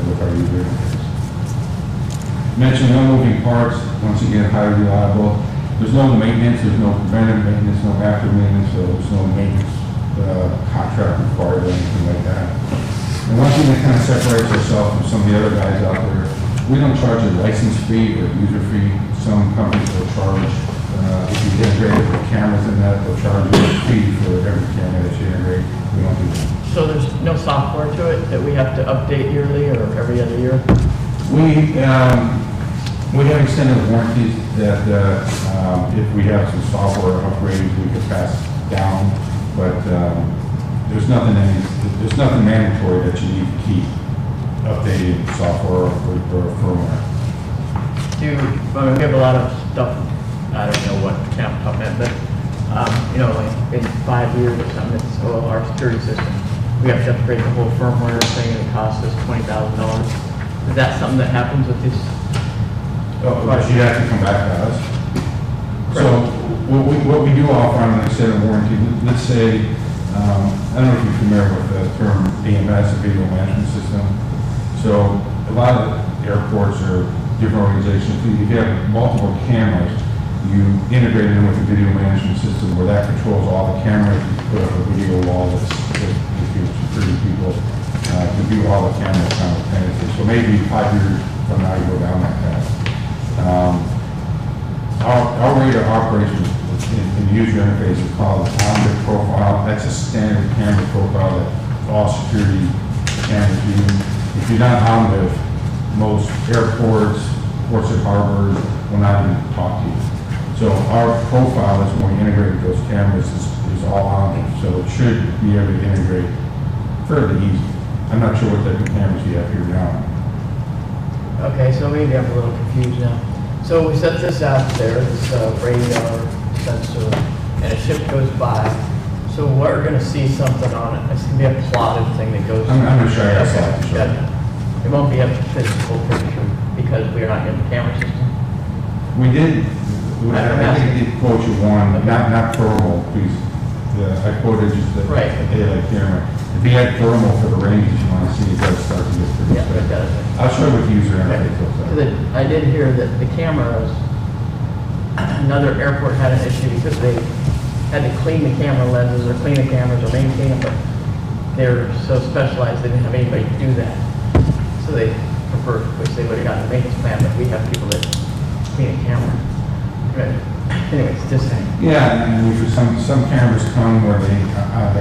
with our user interface. Mentioned no moving parts, once again, highly reliable. There's no maintenance, there's no preventive maintenance, no after maintenance, so there's no maintenance contract required or anything like that. And one thing that kind of separates ourselves from some of the other guys out there, we don't charge a license fee or user fee. Some companies will charge, if you integrate with cameras in that, they'll charge you a fee for every camera that you integrate. We don't do that. So there's no software to it that we have to update yearly or every other year? We have extended warranties that, if we have some software upgrades, we could pass down, but, there's nothing mandatory that you need to keep updating software or firmware. I mean, we have a lot of stuff, I don't know what camp top at, but, you know, like in 5 years or something, it's, our security system. We have to upgrade the whole firmware thing, and it costs us $20,000. Is that something that happens with this? But you have to come back to us. So what we do offer on an extended warranty, let's say, I don't know if you're familiar with the term DMS, a video management system. So a lot of airports or different organizations, if you have multiple cameras, you integrate it in with a video management system where that controls all the cameras. You put up a video wall that gives security people to view all the cameras simultaneously. So maybe 5 years from now you go down that path. Our radar operations in the user interface is called the Omniv profile. That's a standard camera profile that all security cameras use. If you're not Omniv, most airports, ports and harbors will not even talk to you. So our profile is when we integrate with those cameras is all Omniv. So it should be able to integrate fairly easy. I'm not sure what type of cameras you have here now. Okay, so maybe I'm a little confused now. So we set this out there, this radar sensor, and a ship goes by. So we're going to see something on it. It's going to be a plotted thing that goes. I'm going to show you a slide. Okay, yeah. It won't be a physical picture because we are not in the camera system. We did, I think it quote you one, not thermal, please. I quoted just the Right. daylight camera. If you had thermal for the range, you want to see, it does start to get pretty Yeah, it thick. does. I'll show you what the user interface looks So like. I did hear that the cameras, another airport had an issue because they had to clean the camera lenses or clean the cameras or maintain them, but they're so specialized they didn't have anybody to do that. So they preferred, which they would have gotten a maintenance plan, but we have people that clean a camera. But anyways, just saying. Yeah, and usually some cameras come where they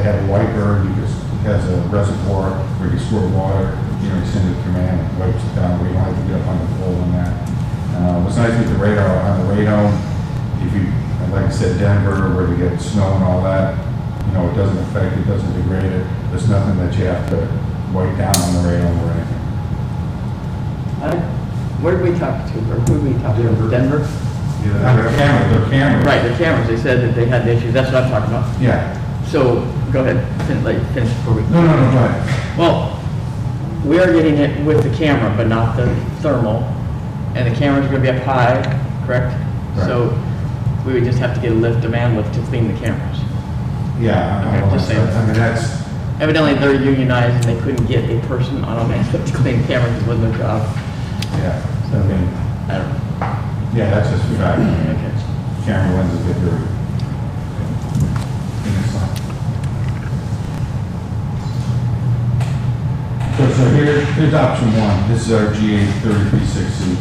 have a wiper, you just, it has a reservoir where you store water, you know, you send a command, it wipes it down, where you don't have to get up on the pole on that. What's nice with the radar, on the radar, if you, like I said, Denver, where we get snow and all that, you know, it doesn't affect it, doesn't degrade it. There's nothing that you have to wipe down on the radar or anything. Where did we talk to, or who did we talk to? Denver? Yeah, they're cameras. Right, the cameras, they said that they had the issues, that's what I'm talking about. Yeah. So, go ahead, finish before we. No, go ahead. Well, we are getting it with the camera, but not the thermal, and the camera's gonna be up high, correct? Correct. So, we would just have to get a lift, demand lift to clean the cameras. Yeah, Okay, just saying. I mean, that's, Evidently, they're unionized and they couldn't get a person on a man lift to clean cameras, it wasn't their job. yeah, I mean, I don't know. yeah, that's just a fact. Okay. Camera lenses get dirty. Next slide. So here's option one. This is our GA3360.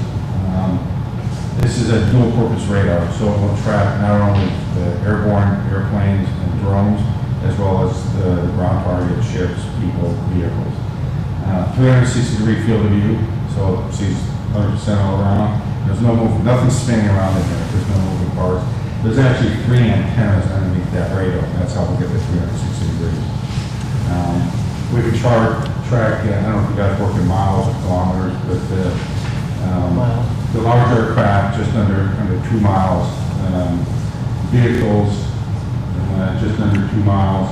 This is a dual purpose radar, so it will track not only the airborne airplanes and drones, as well as the ground target ships, people, vehicles. 360-degree field of view, so it sees 100% all around. There's no moving, nothing spinning around in there. There's no moving parts. There's actually 3 antennas underneath that radar. That's how we get the 360 degrees. We could track, I don't know if you guys work in miles or kilometers, but the larger aircraft, just under 2 miles. Vehicles, just under 2 miles.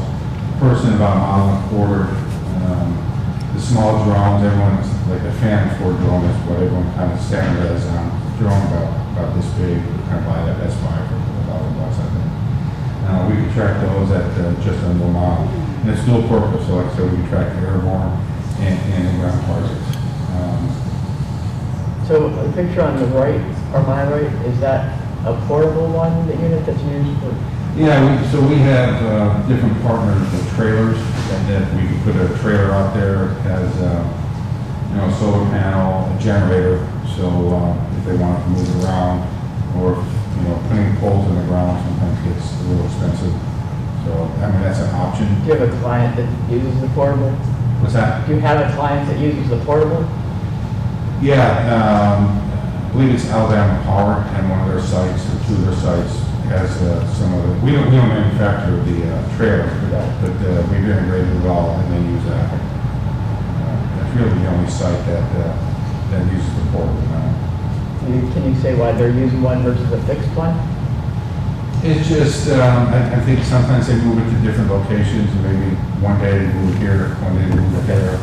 Person, about 1.25 miles. The small drones, everyone's like a fan for drone, is what everyone kind of standardizes on. Drone about this big, we kind of buy that Best Buy for $1,000, I think. We can track those at just under a mile. And it's dual purpose, so like I said, we can track the airborne and the ground targets. So the picture on the right, or my right, is that a portable one, the unit that's used for So we have different partners with trailers, that we can put a trailer out there, has, a solar panel, a generator, so if they want to move around, or, putting poles in the ground sometimes gets a little expensive. So, that's an option. Do you have a client that uses the portable? What's that? Do you have a client that uses the portable? Yeah, I believe it's Alabama Power, and one of their sites, or two of their sites, has some of the, we don't manufacture the trailer, but we've integrated it all, and they use that. That's really the only site that uses the portable now. Can you say why they're using one versus a fixed one? It's just, I think sometimes they move it to different locations, and maybe one day they move it here, one day they move it there.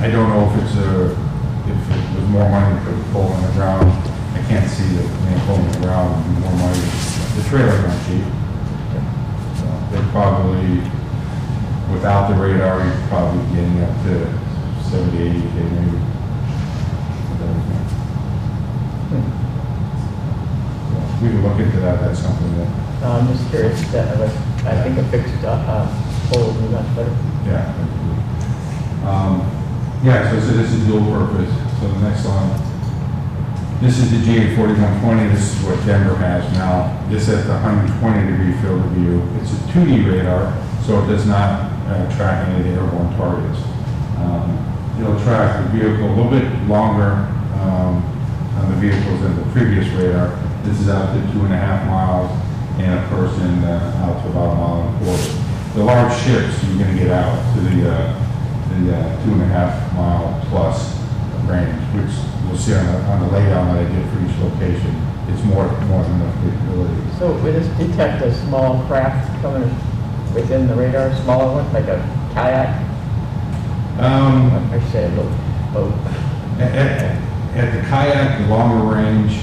I don't know if it was more money to put a pole in the ground. I can't see the pole in the ground would be more money. The trailer's not cheap. So they're probably, without the radar, you're probably getting up to 70, 80K maybe. With everything. We can look into that, that's something that, I'm just curious, I think a fixed pole would be much better. yeah. So this is dual purpose. So the next one, this is the GA4120, this is what Denver has now. This has the 120-degree field of view. It's a 2D radar, so it does not track any of the airborne targets. It'll track the vehicle a little bit longer on the vehicles than the previous radar. This is out to 2.5 miles, and a person out to about 1.25 miles. The large ships, you're going to get out to the 2.5 mile plus range, which you'll see on the laydown that I did for each location. It's more than enough capability. So will this detect a small craft coming within the radar, smaller one, like a kayak? I say a little boat. At the kayak, the longer range,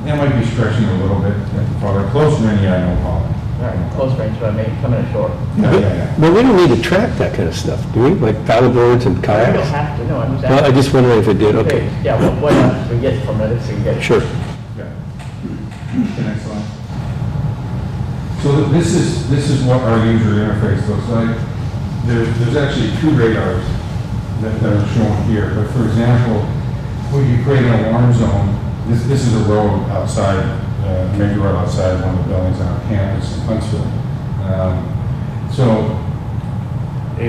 that might be stretching a little bit farther. Closer than, yeah, no problem. All right, close range, but I mean, coming ashore. Yeah. But we don't need to track that kind of stuff, do we? Like paddleboards and You don't kayaks? have to, no, I'm just Well, I asking. just wondering if it did, okay. Yeah, what else we get from it, if we get. Sure. Yeah. The next slide. So this is what our user interface looks like. There's actually two radars that are shown here. But for example, when you create an alarm zone, this is a road outside, a major road outside one of the buildings on our campus in Huntsville. So a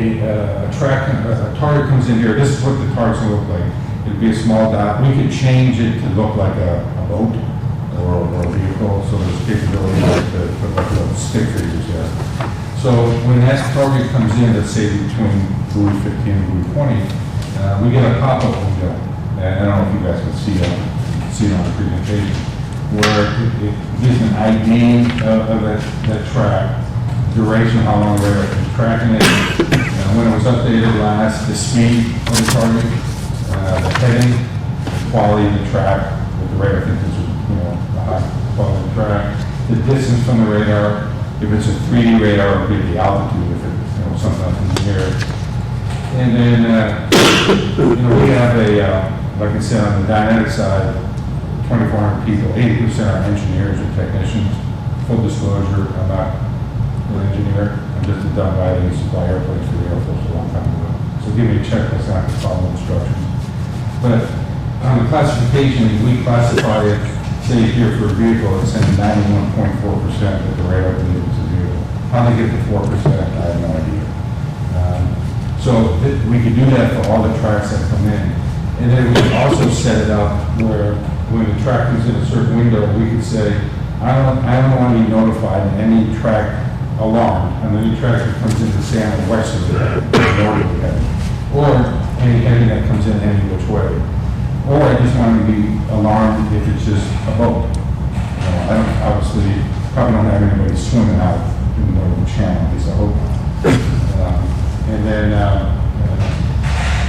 target comes in here. This is what the target's gonna look like. It'd be a small dot. We could change it to look like a boat or a vehicle, so there's capability to put like little stick figures there. So when that target comes in, let's say between buoy 15 and buoy 20, we get a pop-up window. And I don't know if you guys can see it on the presentation, where it gives an ID of that track, duration, how long the radar is tracking it, when it was updated last, the speed of the target, the heading, the quality of the track, with the radar, I think this is, a high quality track, the distance from the radar, if it's a 3D radar, it'll be the altitude, if it's, something up in the air. And then, we have like I said, on the Dynetic side, 2,400 people, 80% are engineers or technicians. Full disclosure, I'm not an engineer. I'm just a dumb guy that used to fly airplanes for the Air Force a long time ago. So give me a checklist, I have to follow instructions. But on the classification, we classify it, say here for a vehicle, it's saying 91.4% that the radar believes it's a vehicle. How they get to 4%, I have no idea. So we could do that for all the tracks that come in. And then we could also set it up where when the track is in a certain window, we could say, I don't want to be notified of any track alarm on any track that comes into say on the west of the northerly heading, or any heading that comes in any which way. Or I just want to be alarmed if it's just a boat. I don't, obviously, probably don't have anybody swimming out in the middle of the channel, at least I hope not. And then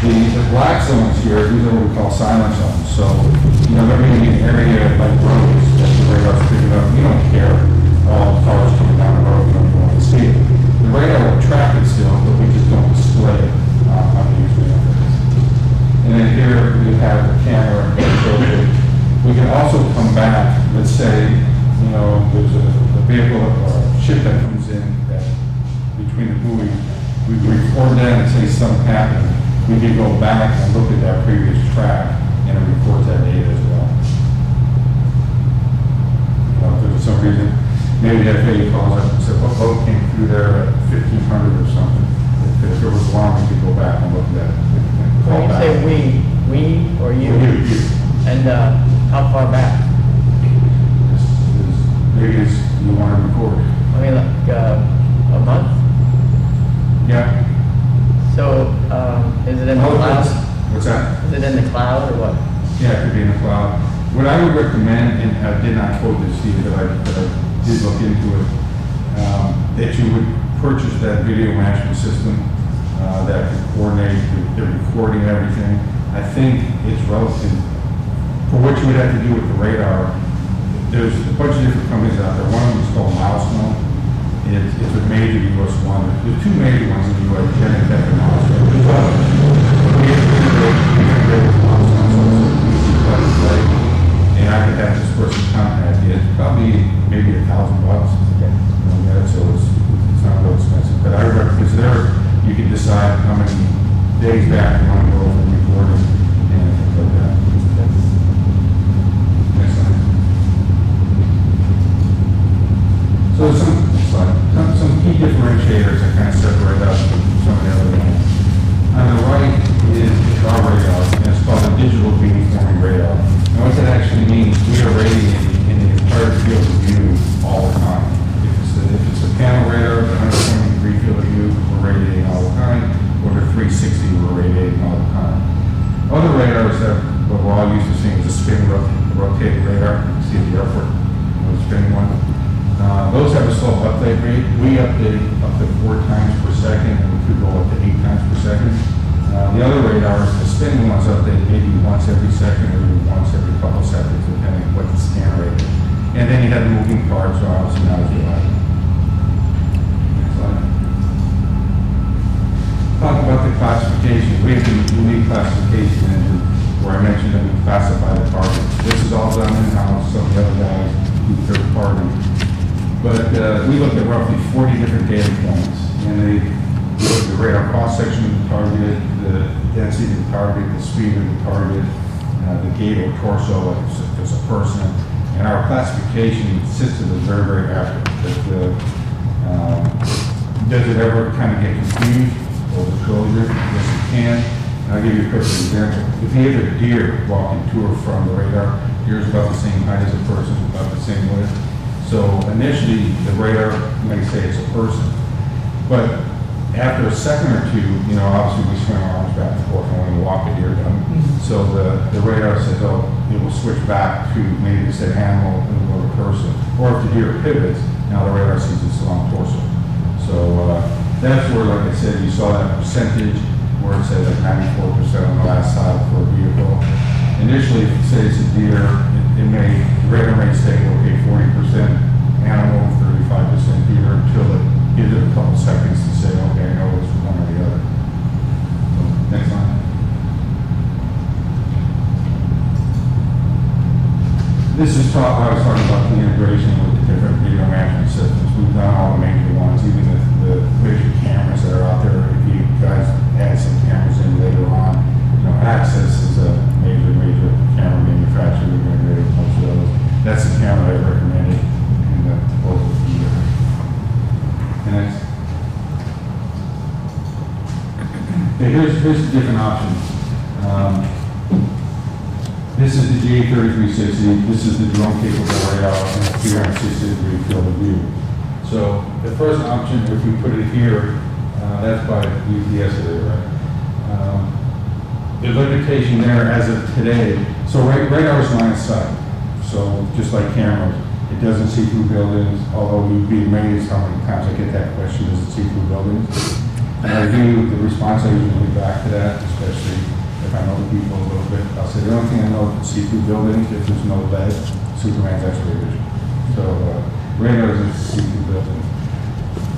the black zones here, these are what we call silent zones. So, there may be an area like roads that the radar's picking up. You don't care. All the cars coming down the road, you don't want to see it. The radar will track it still, but we just don't display it on the user interface. And then here we have the camera. We can also vehicle or ship that comes in that between the buoys, we record that and say something happened. We can go back and look at that previous track and it records that data as well. If there's some reason, maybe that FAA calls up and says, what boat came through there at 1500 or something. If there was one, we could go back and look at that. When you say we or you? You. And how far back? Maybe it's, you want to record. I mean, like a month? Yeah. So is it in the Oh, cloud? what's that? Is it in the cloud or what? Yeah, it could be in the cloud. What I would recommend, and I did not quote this to you, but I did look into it, that you would purchase that video management system that can coordinate the recording and everything. I think it's relative for what you would have to do with the radar. There's a bunch of different companies out there. One of them is called Milestone. It's a major U.S. one. There's two major ones in the U.S., Genentech and Milestone. There's others. But we have to integrate with Milestone, so it's easy to plug and play. And I could have this person contact you. It's probably maybe $1,000. Okay. So it's not real expensive. But I recommend, because there you can decide how many days back you want to go over and record it and things like that. Next slide. So some key differentiators that kind of separate us from some of the other ones. On the right is our radar, and it's called a digital beamforming radar. And what that actually means, we are radiating in the entire field of view all the time. If it's a panel radar, the 120-degree field of view, we're radiating all the time. Or the 360, we're radiating all the time. Other radars that what we're all used to seeing is a spin rotated radar. You see at the airport, the spinning one. Those have a slow update rate. We update up to 4 times per second, and we could go up to 8 times per second. The other radars, the spinning ones update maybe once every second or even once every couple seconds, depending on what the scan rate is. And then you have the moving parts, so obviously now it's your life. Next slide. Talk about the classification. We have a unique classification engine where I mentioned that we classify the target. This is all done in-house, some of the other guys do third party. But we looked at roughly 40 different data points, and they look at the radar cross-section of the target, the density of the target, the speed of the target, the gait or torso, like if it's a person. And our classification system is very, very accurate. Does it ever kind of get confused or disclosure? Yes, it can. And I'll give you a quick example. If you have a deer walking to or from the radar, deer is about the same height as a person, about the same width. So initially, the radar may say it's a person, but after a second or two, obviously we swing our arms back and forth when we walk a deer down. So the radar says, oh, it will switch back to maybe it's an animal or a person. Or if the deer pivots, now the radar sees its long torso. So that's where, like I said, you saw that percentage where it said like 94% on the last side for a vehicle. Initially, if you say it's a deer, the radar may say, okay, 40% animal, 35% deer, until it gives it a couple seconds to say, okay, I know it's one or the other. So, next slide. This is I was talking about the integration with the different video management systems. We've done all the major ones, even the major cameras that are out there. If you guys add some cameras in later on, Access is a major camera manufacturer. We're going to get a bunch of those. That's the camera I recommended in the both of the year. Next. Okay, here's the different options. This is the GA3360. This is the drone capable radar and a 360-degree field of view. So the first option, if we put it here, that's by UPS today, right? The limitation there as of today, so radar is line of sight. So just like cameras, it doesn't see through buildings, although you'd be amazed how many times I get that question, does it see through buildings? And I do, the response I usually back to that, especially if I know the people a little bit. I'll say, the only thing I know is see through buildings, if there's no lead, Superman's X-ray vision. So radar doesn't see through buildings.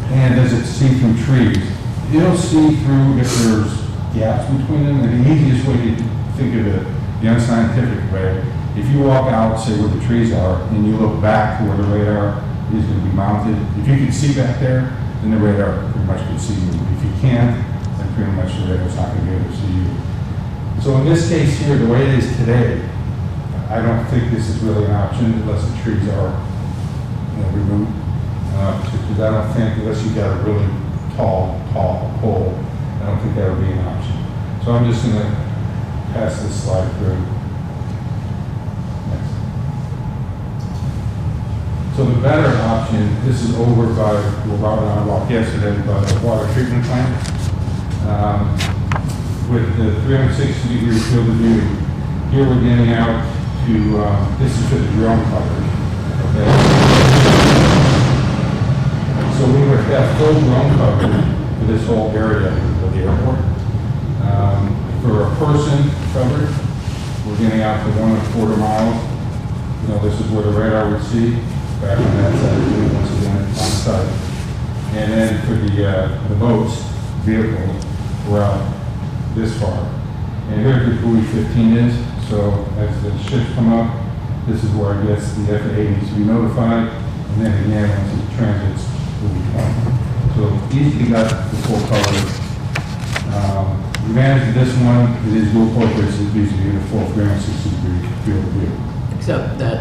And does it see through trees? It'll see through if there's gaps between them. And the easiest way to think of it, the unscientific way, if you walk out, say where the trees are, and you look back to where the radar is going to be mounted. If you can see back there, then the radar pretty much can see you. If you can't, then pretty much the radar's not going to be able to see you. So in this case here, the way it is today, I don't think this is really an option unless the trees are, removed. Because I don't think, unless you got a really tall pole, I don't think that would be an option. So I'm just going to pass this slide through. Next. So the better option, this is over by where Robert and I walked yesterday, by the water treatment plant. With the 360-degree field of view, here we're getting out to, this is for the drone coverage. Okay. So we would have full drone coverage for this whole area of the airport. For a person coverage, we're getting out to 1.25 miles. This is where the radar would see, back on that side, once again, on site. And then for the boats, vehicles, we're out this far. And here the buoy 15 is, so as the ships come up, this is where I guess the FAA needs to be notified, and then again, once it transits, buoy 20. So easily got the full coverage. The advantage of this one, it is dual purpose, it gives you the full 360-degree field of view. Except that,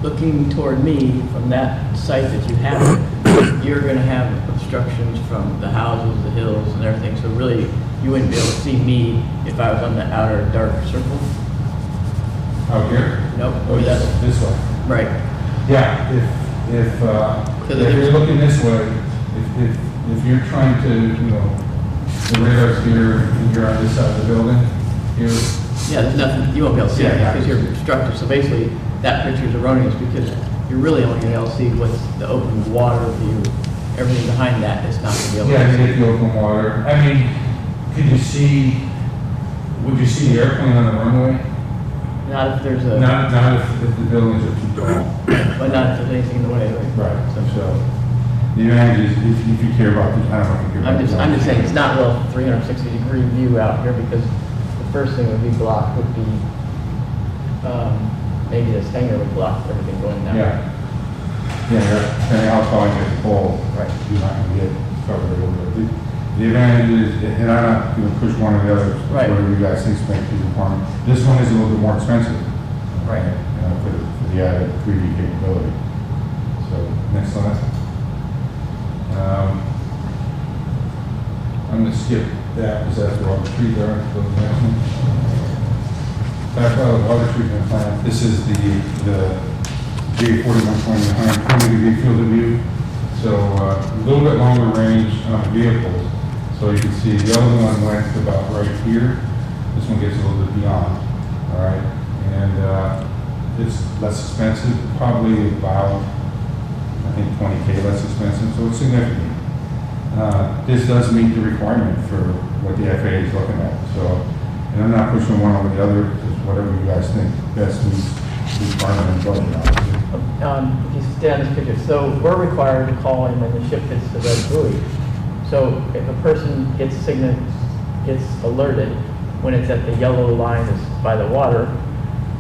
looking toward me from that site that you have, you're gonna have obstructions from the houses, the hills and everything, so really, you wouldn't be able to see me if I was on the outer dark circle. Out here? Nope. Oh, yes, this way. Right. Yeah, if you're looking this way, if you're trying to, the radar's here, and you're on this side of the building, here. Yeah, there's nothing, you won't be able to see it Yeah, because you're obstructed, so basically, that picture is erroneous because you're really only gonna be able to see what's the open water view. Everything behind that is not gonna be able to Yeah, you see. get the open water. I mean, would you see the airplane on the runway? Not if there's a, Not if the buildings are too tall. but not if there's anything in the way, right? So, the advantage is if you care about the, I don't know if you care about. I'm just saying, it's not real 360-degree view out here because the first thing would be blocked would be, maybe this hangar would block everything going down. Yeah. Yeah, depending how tall you get the pole, Right. you're not gonna get covered a little bit. The advantage is, and I'm not gonna push one or the other, Right. whatever you guys think makes the requirement. This one is a little bit more expensive. Right. For the added 3D capability. So, next slide. I'm gonna skip that, because that's where all the trees are, go to the next one. Back by the water treatment plant, this is the J4120, 120-degree field of view. So, a little bit longer range on vehicles. So you can see the other one went about right here. This one gets a little bit beyond, all right? And it's less expensive, probably about, I think, 20K less expensive, so it's significant. This does meet the requirement for what the FAA is looking at. So, and I'm not pushing one over the other, just whatever you guys think best meets the requirement and budget, obviously. If you stay on this picture, so we're required to call in when the ship hits the red buoy. So if a person gets alerted when it's at the yellow line that's by the water,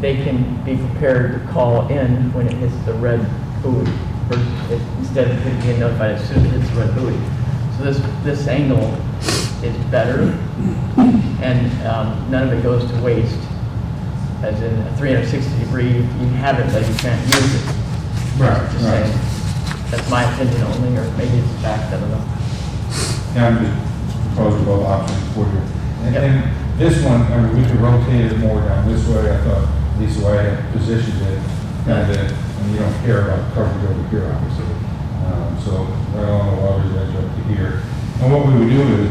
they can be prepared to call in when it hits the red buoy, instead of being notified as soon as it hits the red buoy. So this angle is better, and none of it goes to waste. As in a 360-degree, you have it, but you can't use it. Right, Just right. saying. That's my opinion only, or maybe it's fact, I don't know. Yeah, I'm just proposing both options for you. Yep. And this one, I mean, we could rotate it more down this way. I thought, at least the way I had positioned it, and you don't care about coverage over here, obviously. So right along the water's edge up to here. And what we would do is,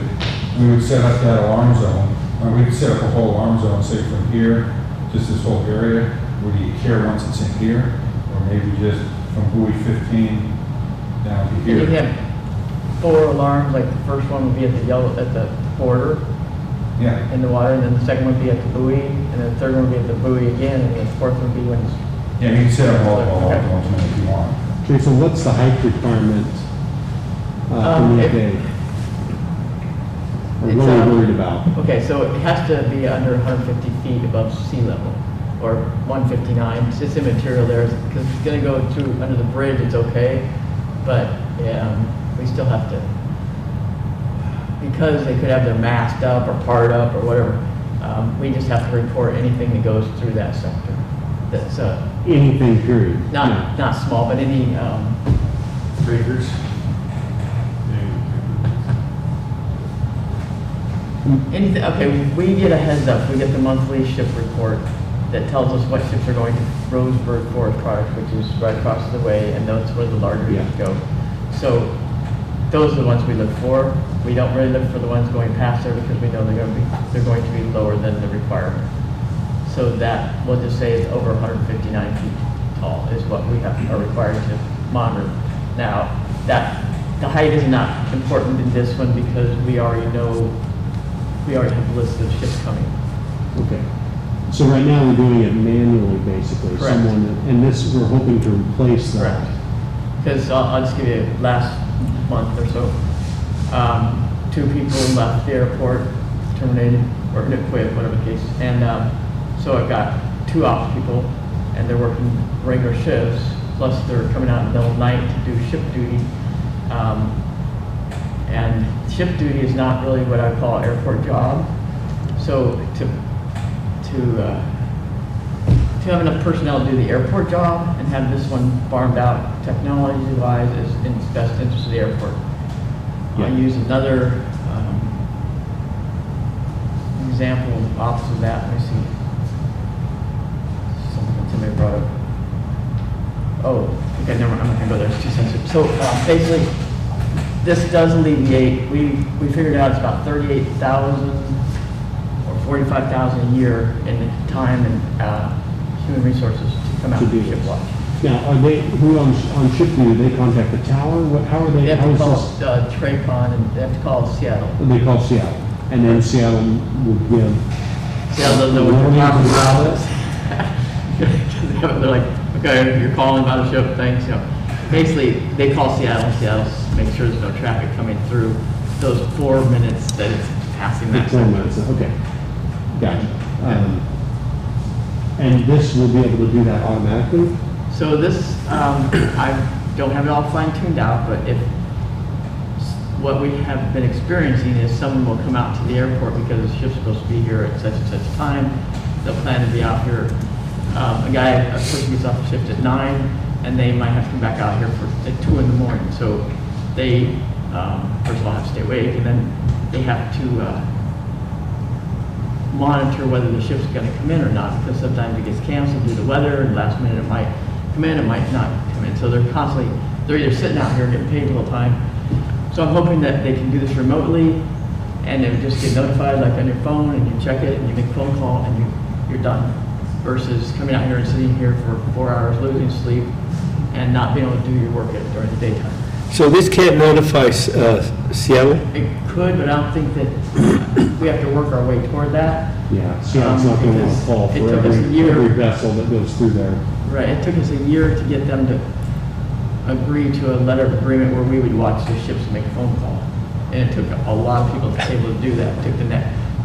we would set up that alarm zone, or we could set up a whole alarm zone, say from here, just this whole area, where you care once it's in here, or maybe just from buoy 15 down to And here. you can have 4 alarms, like the first one would be at the border Yeah. in the water, and then the second one would be at the buoy, and then the third one would be at the buoy again, and then the fourth one would be when it's, Yeah, you can set up all at once if you want. Okay, so what's the height requirement for If- midday? I'm It's, really worried about. okay, so it has to be under 150 feet above sea level, or 159, it's just immaterial there, because it's gonna go through, under the bridge, it's okay, but, we still have to, because they could have their mast up or part up or whatever, we just have to report anything that goes through that sector. That's, Anything, period. not small, but any, Breakers. anything, okay, we get a heads up, we get the monthly ship report that tells us what ships are going to Roseburg Forest Products, which is right across the way, and that's where the larger Yeah. ships go. So, those are the ones we look for. We don't really look for the ones going past there because we know they're going to be lower than the requirement. So that, we'll just say it's over 159 feet tall is what we are required to monitor. Now, the height is not important in this one because we already have a list of ships coming. Okay. So right now, we're doing it manually, basically. Correct. And this, we're hoping to replace that. Correct. Because I'll just give you last month or so, 2 people left the airport, terminated, or quit, whatever the case. And so I've got 2 off people, and they're working regular shifts, plus they're coming out in the middle of the night to do ship duty. And ship duty is not really what I call an airport job. So to have enough personnel to do the airport job and have this one farmed out technology-wise is in the best interest of the airport. Yeah. I use another example opposite of that. Let me see. Somebody brought up. Oh, okay, never mind. I'm not gonna go there. It's too sensitive. So basically, this does alleviate. We figured out it's about 38,000 or 45,000 a year in the time and human resources to come out To and do ship this. watch. Now, are they, who on ship duty, they contact the tower? How are They they, have how to is call this? Tracon and they have to call Seattle. They call Seattle, and then Seattle will give. Seattle doesn't know what you're talking about. They're like, okay, you're calling about a ship, thanks, you know. Basically, they call Seattle, Seattle makes sure there's no traffic coming through those 4 minutes that it's passing that. 4 minutes, okay. Gotcha. And this will be able to do that automatically? So this, I don't have it all fine tuned out, but if, what we have been experiencing is someone will come out to the airport because the ship's supposed to be here at such and such time. They'll plan to be out here. A person gets off the shift at 9, and they might have to come back out here at 2 in the morning. So they, first of all, have to stay awake, and then they have to monitor whether the ship's going to come in or not, because sometimes it gets canceled due to weather, and last minute it might come in, it might not come in. So they're either sitting out here getting paid the whole time. So I'm hoping that they can do this remotely, and they would just get notified like on your phone, and you check it, and you make a phone call, and you're done. Versus coming out here and sitting here for 4 hours, losing sleep, and not being able to do your work during the daytime. So this can't notify Seattle? It could, but I don't think that we have to work our way toward that. Yeah, Seattle's not going to want to Because call it for took us a year. every vessel that goes through there. Right, it took us a year to get them to agree to a letter of agreement where we would watch the ships and make a phone call. And it took a lot of people to be able to do that. It took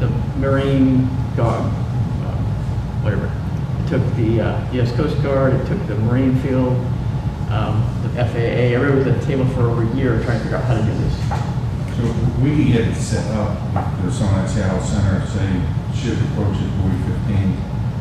the Marine Guard, whatever. It took the U.S. Coast Guard, it took the Marine Field, the FAA. Everybody was at the table for over a year trying to figure out how to do this. So we can get it set up, there's someone at Seattle Center saying, ship approaches buoy 15,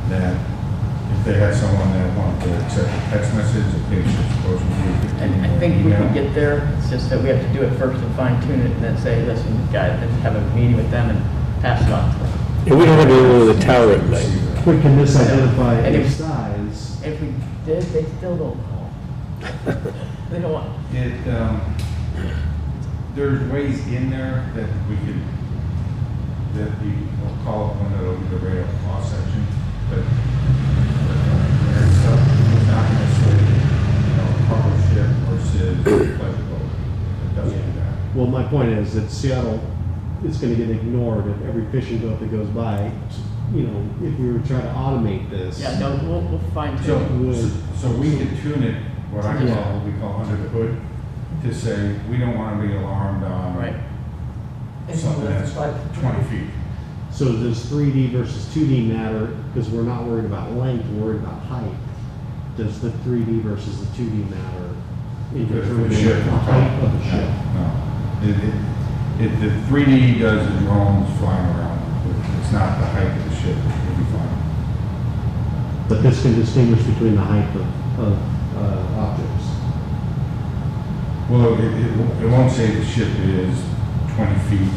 that if they had someone that wanted to accept a text message, if they ship approaches buoy 15. And I think we can get there. It's just that we have to do it first and fine tune it and then say, listen, guys, and have a meeting with them and pass it on to them. And we don't have anyone with a tower at night. But can this identify And a if- size? If we did, they still don't call. They don't want, There's ways in there that we could, that you will call up when it'll be the radar off section, but there's stuff, it's not necessarily, cargo ship versus pleasure boat. It doesn't do that. Well, my point is that Seattle is going to get ignored at every fishing boat that goes by. You know, if we were trying to automate this. yeah, no, we'll fine So, tune. so we could tune it, what I Yeah. call, what we call under the hood, to say, we don't want to be alarmed on Right. something that's 20 feet. So does 3D versus 2D matter, because we're not worried about length, we're worried about height? Does the 3D versus the 2D matter in determining The ship. the height of the ship? No. The 3D does the drones flying around. It's not the height of the ship that will be flying. But this can distinguish between the height of objects. Well, it won't say the ship is 20 feet,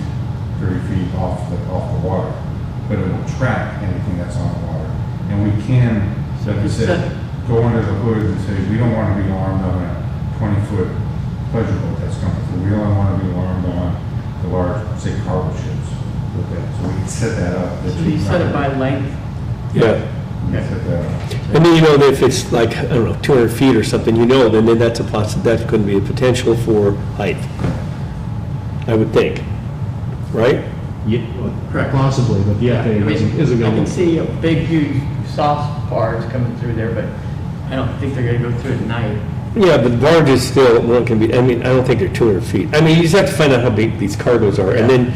30 feet off the water, but it will track anything that's on the water. And we can, like I said, go under the hood and say, we don't want to be armed on a 20-foot pleasure boat that's coming through. We only want to be armed on the large, say, cargo ships. Okay, so we can set that up. So you set it by length? Yeah. We can set that up. And then you know that if it's like, I don't know, 200 feet or something, you know, then that's that could be a potential for height. I would think, right? Yeah, Correct. possibly, but the FAA I mean, isn't I going can to. see a big, huge soft cars coming through there, but I don't think they're gonna go through at night. Yeah, but barges still, one can be, I mean, I don't think they're 200 feet. I mean, you just have to find out how big these cargoes are, and then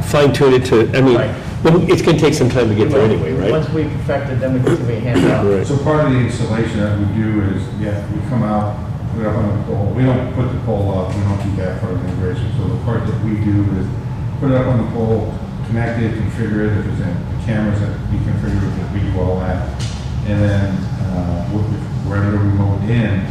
fine tune it to, I mean, Right. well, it's gonna take some time to get there anyway, right? Once we perfected them, we can see we hand out. Right. So part of the installation that we do is, we come out, put it up on the pole. We don't put the pole up, we don't do that part of the integration. So the part that we do is put it up on the pole, connect it, configure it, if there's any cameras that we configure, we do all that. And then, wherever we move in,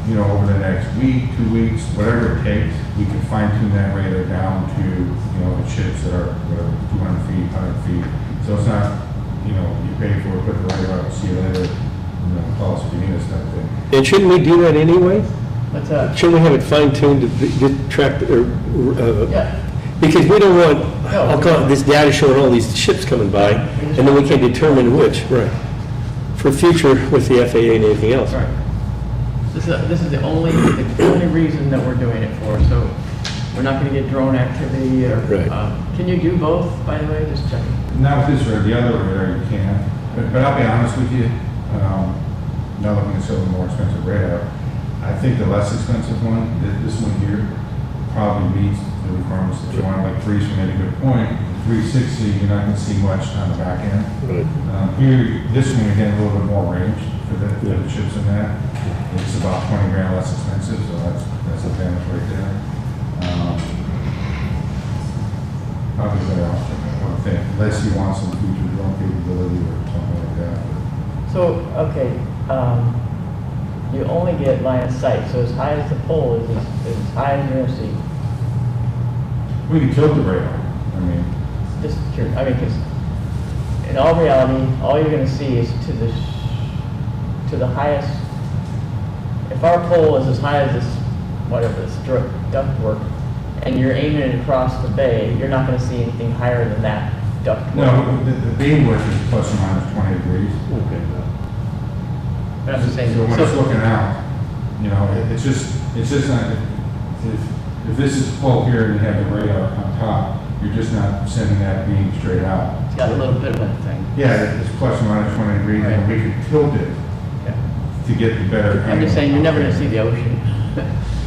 you know, over the next week, 2 weeks, whatever it takes, we can fine tune that radar down to, you know, the chips that are, whatever, 200 feet, 100 feet. So it's not, you know, you pay for it, put the radar up, see you later, you know, call us if you need us, type of thing. And shouldn't we do that anyway? What's that? Shouldn't we have it fine tuned to track, Yeah, because we don't want, No. I'll call it this data showing all these ships coming by, and then we can determine which. Right. For future with the FAA and anything else. right. This is the only reason that we're doing it for, so we're not gonna get drone activity or, Right. can you do both, by the way, just checking? Not with this radar, the other radar you can, but I'll be honest with you, now looking at some of the more expensive radar, I think the less expensive one, this one here, probably meets the requirements that you want, like Teresa made a good point, 360, you're not gonna see much on the back end. Right. Here, this one, you're getting a little bit more range for the chips in that. It's about 20 grand less expensive, so that's a advantage right there. Probably better off, I would think, unless you want some future drone capability or something like that. So, okay, you only get line of sight, so as high as the pole is, as high as you're gonna see. We can tilt the radar, I mean, Just curious, I mean, because in all reality, all you're gonna see is to the highest, if our pole is as high as this, whatever, this ductwork, and you're aiming it across the bay, you're not gonna see anything higher than that ductwork. no, the beam width is plus or minus 20 degrees. Okay. But I'm just saying, So when it's so, looking out, you know, it's just not, if this is full here and you have the radar on top, you're just not sending that beam straight out. it's got a little bit of a thing. Yeah, it's plus or minus 20 degrees, and we can tilt it Yeah. to get the better. I'm just saying, you're never gonna see the ocean.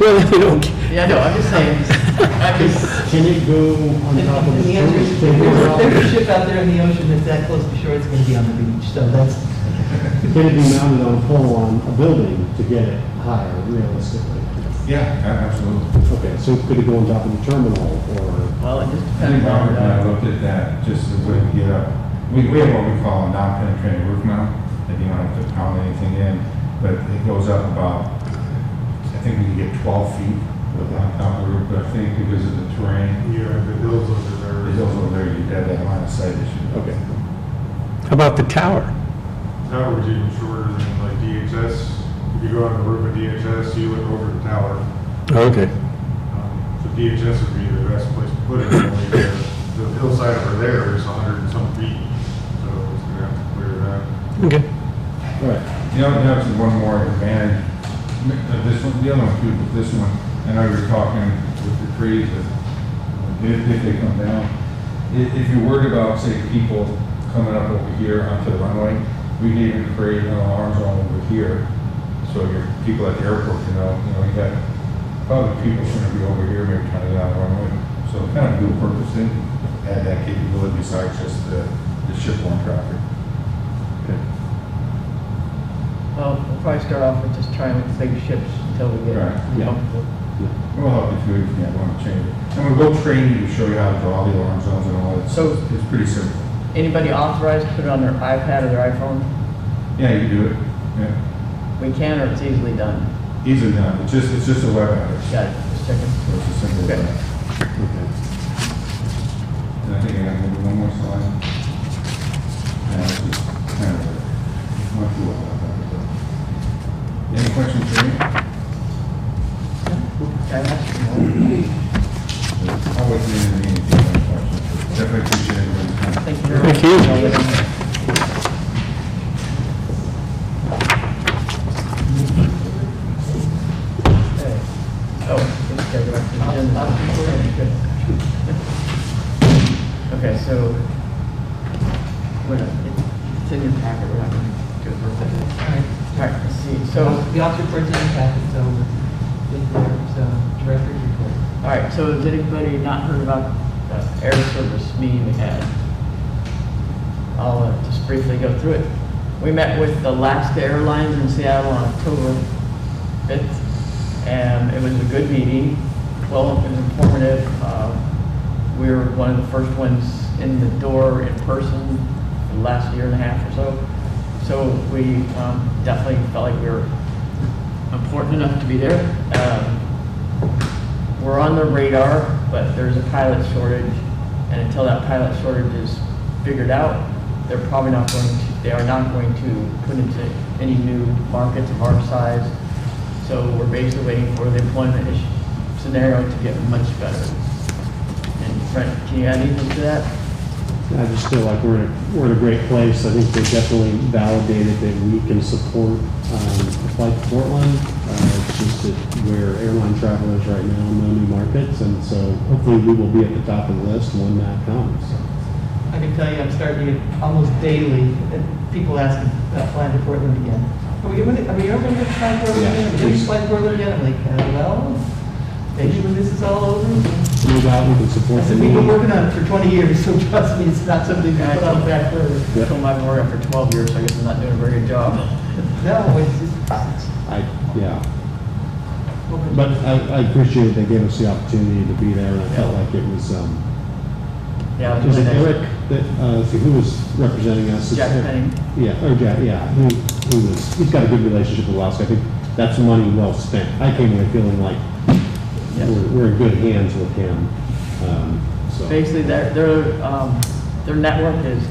Well, you know, Yeah, no, I'm just saying, I'm just, Can it go on And top of and the the answer is, can if there's a ship out there in the ocean that's that close to shore, it's gonna be on the beach, so that's, it be mounted on a pole on a building to get it higher realistically? Yeah, absolutely. Okay, so could it go on top of the terminal or? well, it just I think depends Robert and I on, looked at that, just to really get up. We have what we call a non-penetrating roof mount, that you don't have to pound anything in, but it goes up about, I think we can get 12 feet on top of the roof, but I think because of the terrain, Yeah, the hills over there. the hills over there, you have that line of sight issue. Okay. how about the tower? Tower was even shorter than like DHS. If you go on the roof of DHS, you look over the tower. Okay. So DHS would be the best place to put it. Only the hillside over there is 100 and some feet, so it's gonna have to clear that. Okay. All right. You know, that's one more advantage. This one, the other one too, but this one, I know you're talking with the trees, if they come down. If you're worried about, say, people coming up over here onto the runway, we can even create an alarm zone over here. So your people at the airport, you know, you got probably people shouldn't be over here, maybe trying to get on the runway. So kind of dual purpose thing, add that capability besides just the shipborne traffic. Okay. Well, we'll probably start off with just trying with big ships until we get Right. Yeah. comfortable. We'll help you through if you want to change it. And we'll go train you to show you how to draw the alarm zones and all that. So- It's pretty simple. Anybody authorized to put it on their iPad or their iPhone? Yeah, you can do it. Yeah. We can, or it's easily done. Easily done. It's just a web address. Got it, just checking. So it's as simple as Okay. that. Okay. And I think I got maybe one more slide. And it's just kind of, not too well about that. Any questions for me? Can I ask you more? I'll wait for you to any questions. Definitely appreciate everybody's time. Thank you very much. Thank you. Okay. Oh, let's go back to the agenda. Good. Okay, so, it's in your packet, we're not going to go through it. All right. All right, let's see, So so, the officer reports in the packet, so if there's director's report. all right, so has anybody not heard about the air service meeting we had? I'll just briefly go through it. We met with Alaska Airlines in Seattle on October 5th, and it was a good meeting. Well, it was informative. We were one of the first ones in the door in person for the last year and a half or so. So we definitely felt like we were important enough to be there. We're on the radar, but there's a pilot shortage, and until that pilot shortage is figured out, they are not going to put into any new markets of our size. So we're basically waiting for the employment scenario to get much better. And Brent, can you add anything to that? I just feel like we're in a great place. I think they definitely validated that we can support a flight to Portland. It's just that where airline travel is right now, no new markets, and so hopefully we will be at the top of the list when that comes. I can tell you, I'm starting to get almost daily, people asking about flying to Portland again. Are we ever going to fly to Portland Yeah. again? Are we fly to Portland again? I'm like, well, maybe when this is all over. No doubt we can support I the said, we've been need. working on it for 20 years, so trust me, it's not something to put on the back burner. Yeah. I told my board after 12 years, so I guess I'm not doing a very good job. No, it's just, Yeah, but I appreciate they gave us the opportunity to be there, and I felt like it was, Yeah, it was was it really nice. Eric that, who was representing us? Jack Penning. Yeah, or Jack, yeah, he's got a good relationship with Alaska. I think that's money well spent. I came away feeling like Yes. we're in good hands with him, so. Basically, their network is,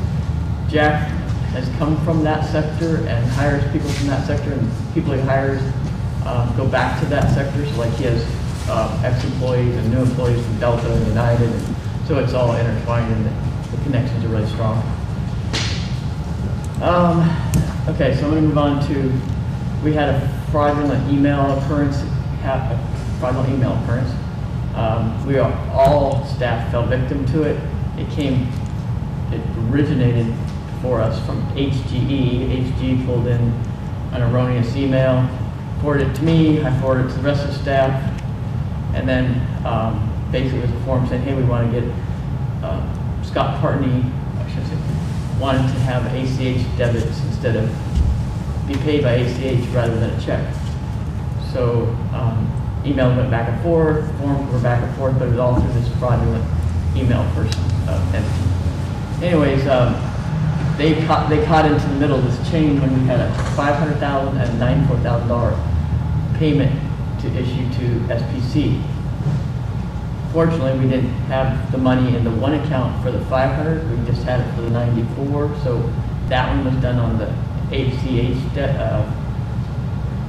Jack has come from that sector and hires people from that sector, and people he hires go back to that sector. So like he has ex-employees and new employees from Delta and United, and so it's all intertwined and the connections are really strong. Okay, so I'm going to move on to, we had a fraudulent email occurrence. We all staff fell victim to it. It originated for us from HGE. HGE pulled in an erroneous email, forwarded it to me, I forwarded it to the rest of the staff, and then basically it was a form saying, hey, we want to get Scott Partney, I should say, wanted to have ACH debits instead of be paid by ACH rather than a check. So emails went back and forth, forms were back and forth, but it was all through this fraudulent email person entity. Anyways, they caught into the middle of this chain when we had a $500,000 and $94,000 payment to issue to SPC. Fortunately, we didn't have the money in the one account for the 500, we just had it for the 94, so that one was done on the ACH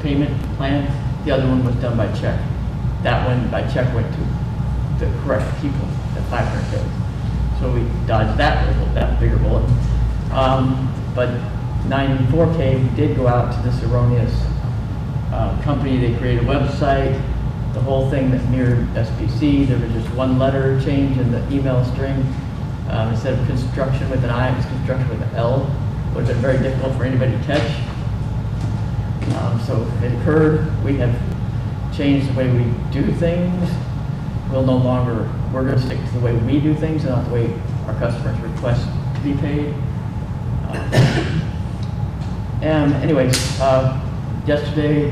payment plan. The other one was done by check. That one by check went to the correct people, the 500 bills. So we dodged that bigger bullet. But 94K, we did go out to this erroneous company. They created a website, the whole thing that mirrored SPC. There was just one letter change in the email string. Instead of construction with an I, it was construction with an L. Would have been very difficult for anybody to catch. So it occurred. We have changed the way we do things. we'll no longer, we're gonna stick to the way we do things and not the way our customers request to be paid. And anyways, yesterday,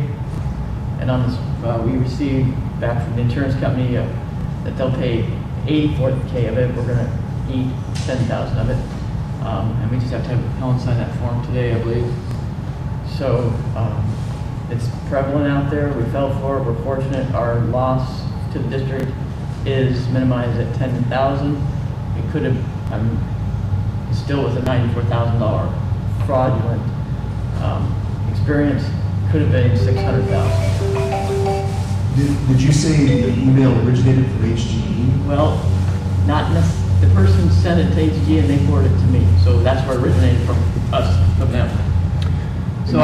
and on this, we received back from the insurance company that they'll pay 84K of it. We're gonna eat 10,000 of it. And we just have to have Helen sign that form today, I believe. So, it's prevalent out there. We fell for it. We're fortunate. Our loss to the district is minimized at 10,000. It could have, still was a $94,000 fraudulent experience. Could have been 600,000. Did you say the email originated from HGE? Well, not the person sent it to HG and they forwarded it to me. So that's where it originated from us, from them. So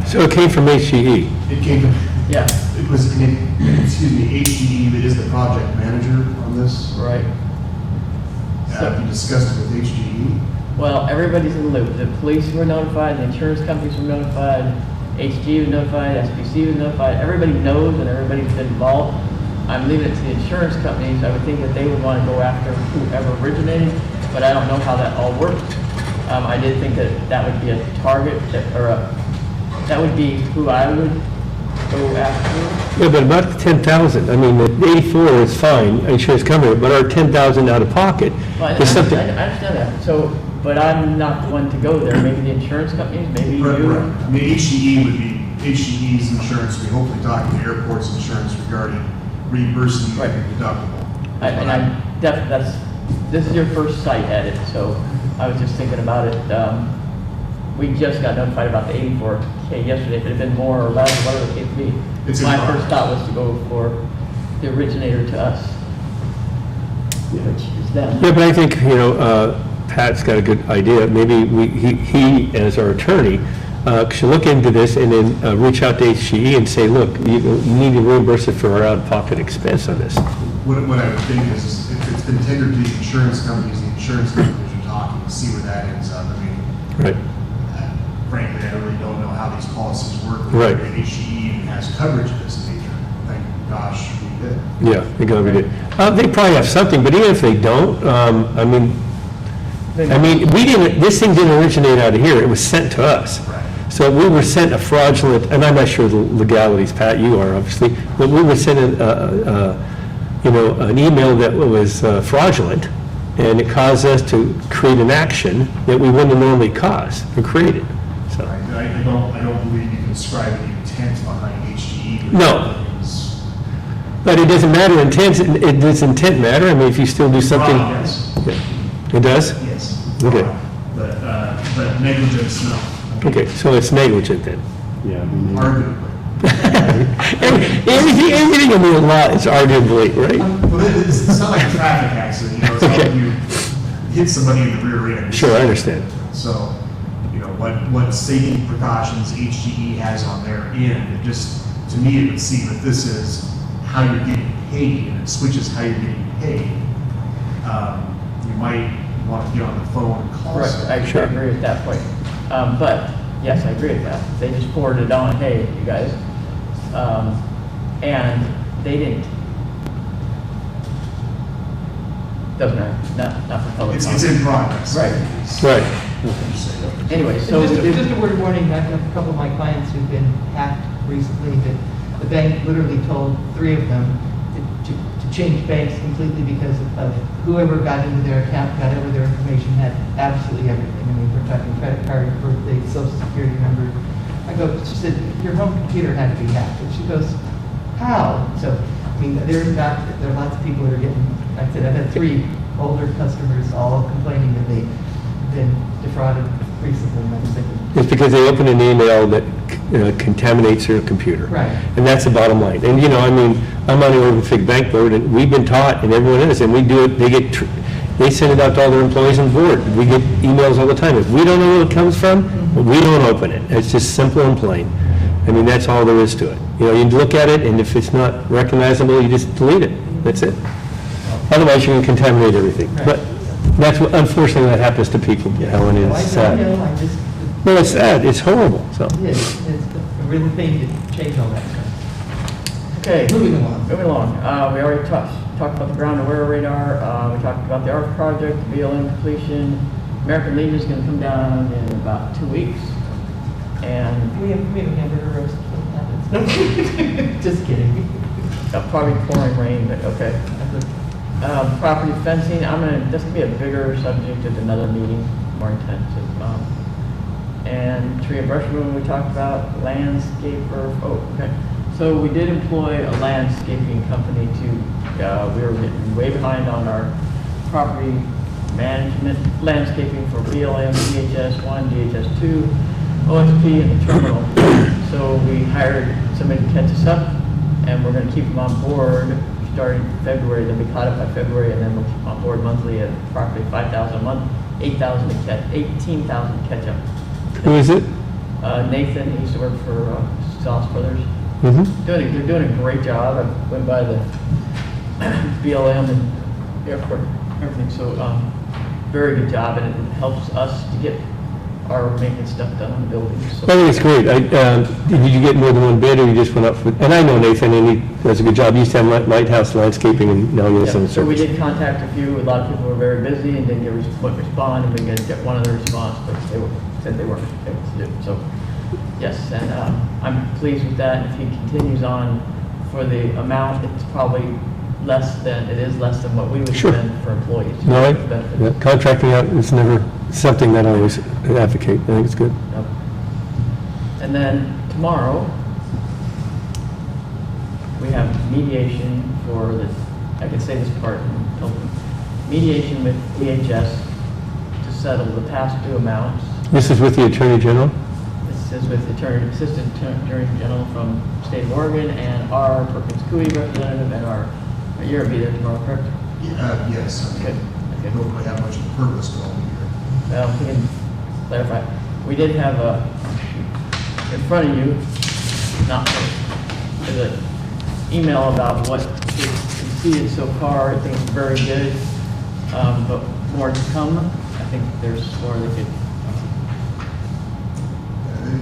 So it came from HGE. It came from, yeah, it was, excuse me, HGE that is the project manager on this? right. Have you discussed it with HGE? Well, everybody's in the loop. The police were notified, the insurance companies were notified, HG was notified, SBC was notified. Everybody knows and everybody's been involved. I'm leaving it to the insurance companies. I would think that they would want to go after whoever originated, but I don't know how that all worked. I did think that that would be a target, that would be who I would go after. Yeah, but about 10,000, I mean, the 84 is fine, insurance company, but our 10,000 out of pocket Well, I is something. understand that. So, but I'm not the one to go there. Maybe the insurance companies, maybe you. Right. I mean, HGE would be, HGE's insurance, we hopefully talking to airport's insurance regarding reimbursing Right. your deductible. And I'm this is your first sight at it, so I was just thinking about it. We just got notified about the 84K yesterday. If it had been more or less, whatever the case may be. It's in My progress. first thought was to go for the originator to us, which is them. Yeah, but I think, Pat's got a good idea. Maybe he, as our attorney, should look into this and then reach out to HGE and say, look, you need to reimburse it for our out-of-pocket expense on this. What I would think is, if it's been tendered to the insurance companies are talking, see where that ends up. I mean, Right. frankly, I really don't know how these policies work. Right. HGE even has coverage of this nature. Thank gosh we did. Yeah, they go every day. They probably have something, but even if they don't, this thing didn't originate out of here. It was sent to us. Right. So we were sent a fraudulent, and I'm not sure the legalities, Pat, you are obviously, but we were sent an email that was fraudulent, and it caused us to create an action that we wouldn't normally cause or created. So, I don't believe you can ascribe the intent behind HGE. No. but it doesn't matter, does intent matter? I mean, if you still do something. Yes. It does? Yes. Okay. But negligence, no. Okay, so it's negligent then. Yeah, I mean, Arguably. Everything in the law is arguably, right? Well, it's not like a traffic accident, it's not like you hit somebody in the rear end. Sure, I understand. So, what safety precautions HGE has on their end, it just, to me, it would seem that this is how you're getting paid, and it switches how you're getting paid. You might want to get on the phone and call Correct, someone. I agree with that point. But, yes, I agree with that. They just forwarded it on, hey, you guys. And they didn't. Doesn't matter, not for public It's comment. in progress. Right. Right. Anyway, so. Just a word of warning, back up a couple of my clients who've been hacked recently, that the bank literally told 3 of them to change banks completely because of whoever got into their account, got over their information, had absolutely everything. I mean, we're talking credit card, birthday, social security number. I go, she said, your home computer had to be hacked. And she goes, how? So, I mean, there are lots of people that are getting, like I said, I've had 3 older customers all complaining that they've been defrauded recently, and I was thinking, It's because they open an email that contaminates their computer. Right. And that's the bottom line. And, I'm on the Oregon Fig Bank Board, and we've been taught, and everyone is, and we do it, they send it out to all their employees on board. We get emails all the time. If we don't know where it comes from, we don't open it. It's just simple and plain. I mean, that's all there is to it. You look at it, and if it's not recognizable, you just delete it. That's it. Otherwise, you're going to contaminate everything. But that's what, unfortunately, that happens to people, Helen, well, it's I sad. know, I just, Well, it's sad, it's horrible, so. it's a real pain to change all that stuff. Okay. Moving along. Moving along. We already talked talked about the ground aware radar, we talked about the ARC project, the BLM completion. American Legion is gonna come down in about 2 weeks. And We have hamburger roast. No, just kidding. probably pouring rain, but okay. Property fencing, that's gonna be a bigger subject at another meeting, more intensive. And tree and brush removal we talked about, landscaper, okay. So we did employ a landscaping company to, we were getting way behind on our property management, landscaping for BLM, DHS 1, DHS 2, OSP, and the terminal. So we hired somebody to catch us up, and we're gonna keep them on board starting February. They'll be caught up by February, and then we'll keep them on board monthly at approximately $5,000 a month, 8,000 to catch, 18,000 to catch up. Who is it? Nathan, he used to work for Sauce Brothers. Mm-hmm. They're doing a great job. I went by the BLM and airport, everything, so very good job, and it helps us to get our maintenance stuff done on the buildings. So- I think it's great. Did you get more than one bid, or you just went up for, and I know Nathan, and he does a good job. He used to have Lighthouse Landscaping, and now he has some Yeah, so we service. did contact a few. A lot of people were very busy and didn't respond, and we did get one other response, but said they weren't able to do it. So, yes, and I'm pleased with that. If he continues on for the amount, it's probably less than what we would Sure. spend for employees. No, Benefits. yeah, contracting out is never something that I always advocate. I think it's good. Yep. And then tomorrow, we have mediation for the, I can say this part, mediation with DHS to settle the past due amounts. This is with the Attorney General? This is with the Assistant Attorney General from the State of Oregon and our Perkins Coie representative and you're gonna be there tomorrow, correct? Yes, I Good. mean, I Okay. don't really have much of a purpose, but I'll be here. Well, we can clarify. We did have in front of you, there's an email about what is conceded so far. I think it's very good, but more to come. I think there's more that could,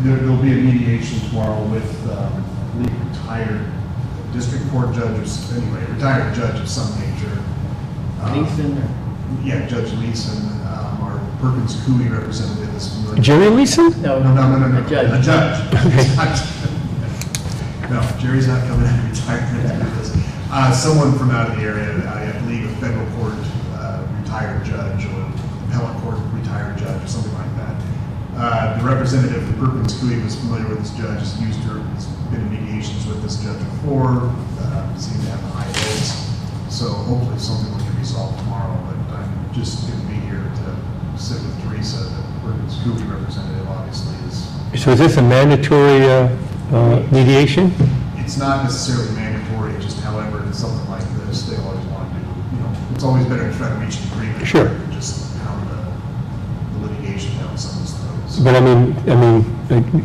There'll be a mediation tomorrow with, I believe, retired district court judges, anyway, retired judge of some nature. Leeson or? Yeah, Judge Leeson, our Perkins Coie representative is familiar. Jerry Leeson? No, No. a judge. A judge. No, Jerry's not coming out of retirement to do this. Someone from out of the area, I believe a federal court retired judge or appellate court retired judge or something like that. The representative from Perkins Coie was familiar with this judge, has been in mediations with this judge before, seemed to have the high hopes. So hopefully something will get resolved tomorrow, but I'm just going to be here to sit with Teresa, the Perkins Coie representative, obviously is. So is this a mandatory mediation? It's not necessarily mandatory, just however, it's something like this, they always want to do, it's always better to try to reach an agreement. Sure. than Just pound the litigation down someone's throats. But I mean,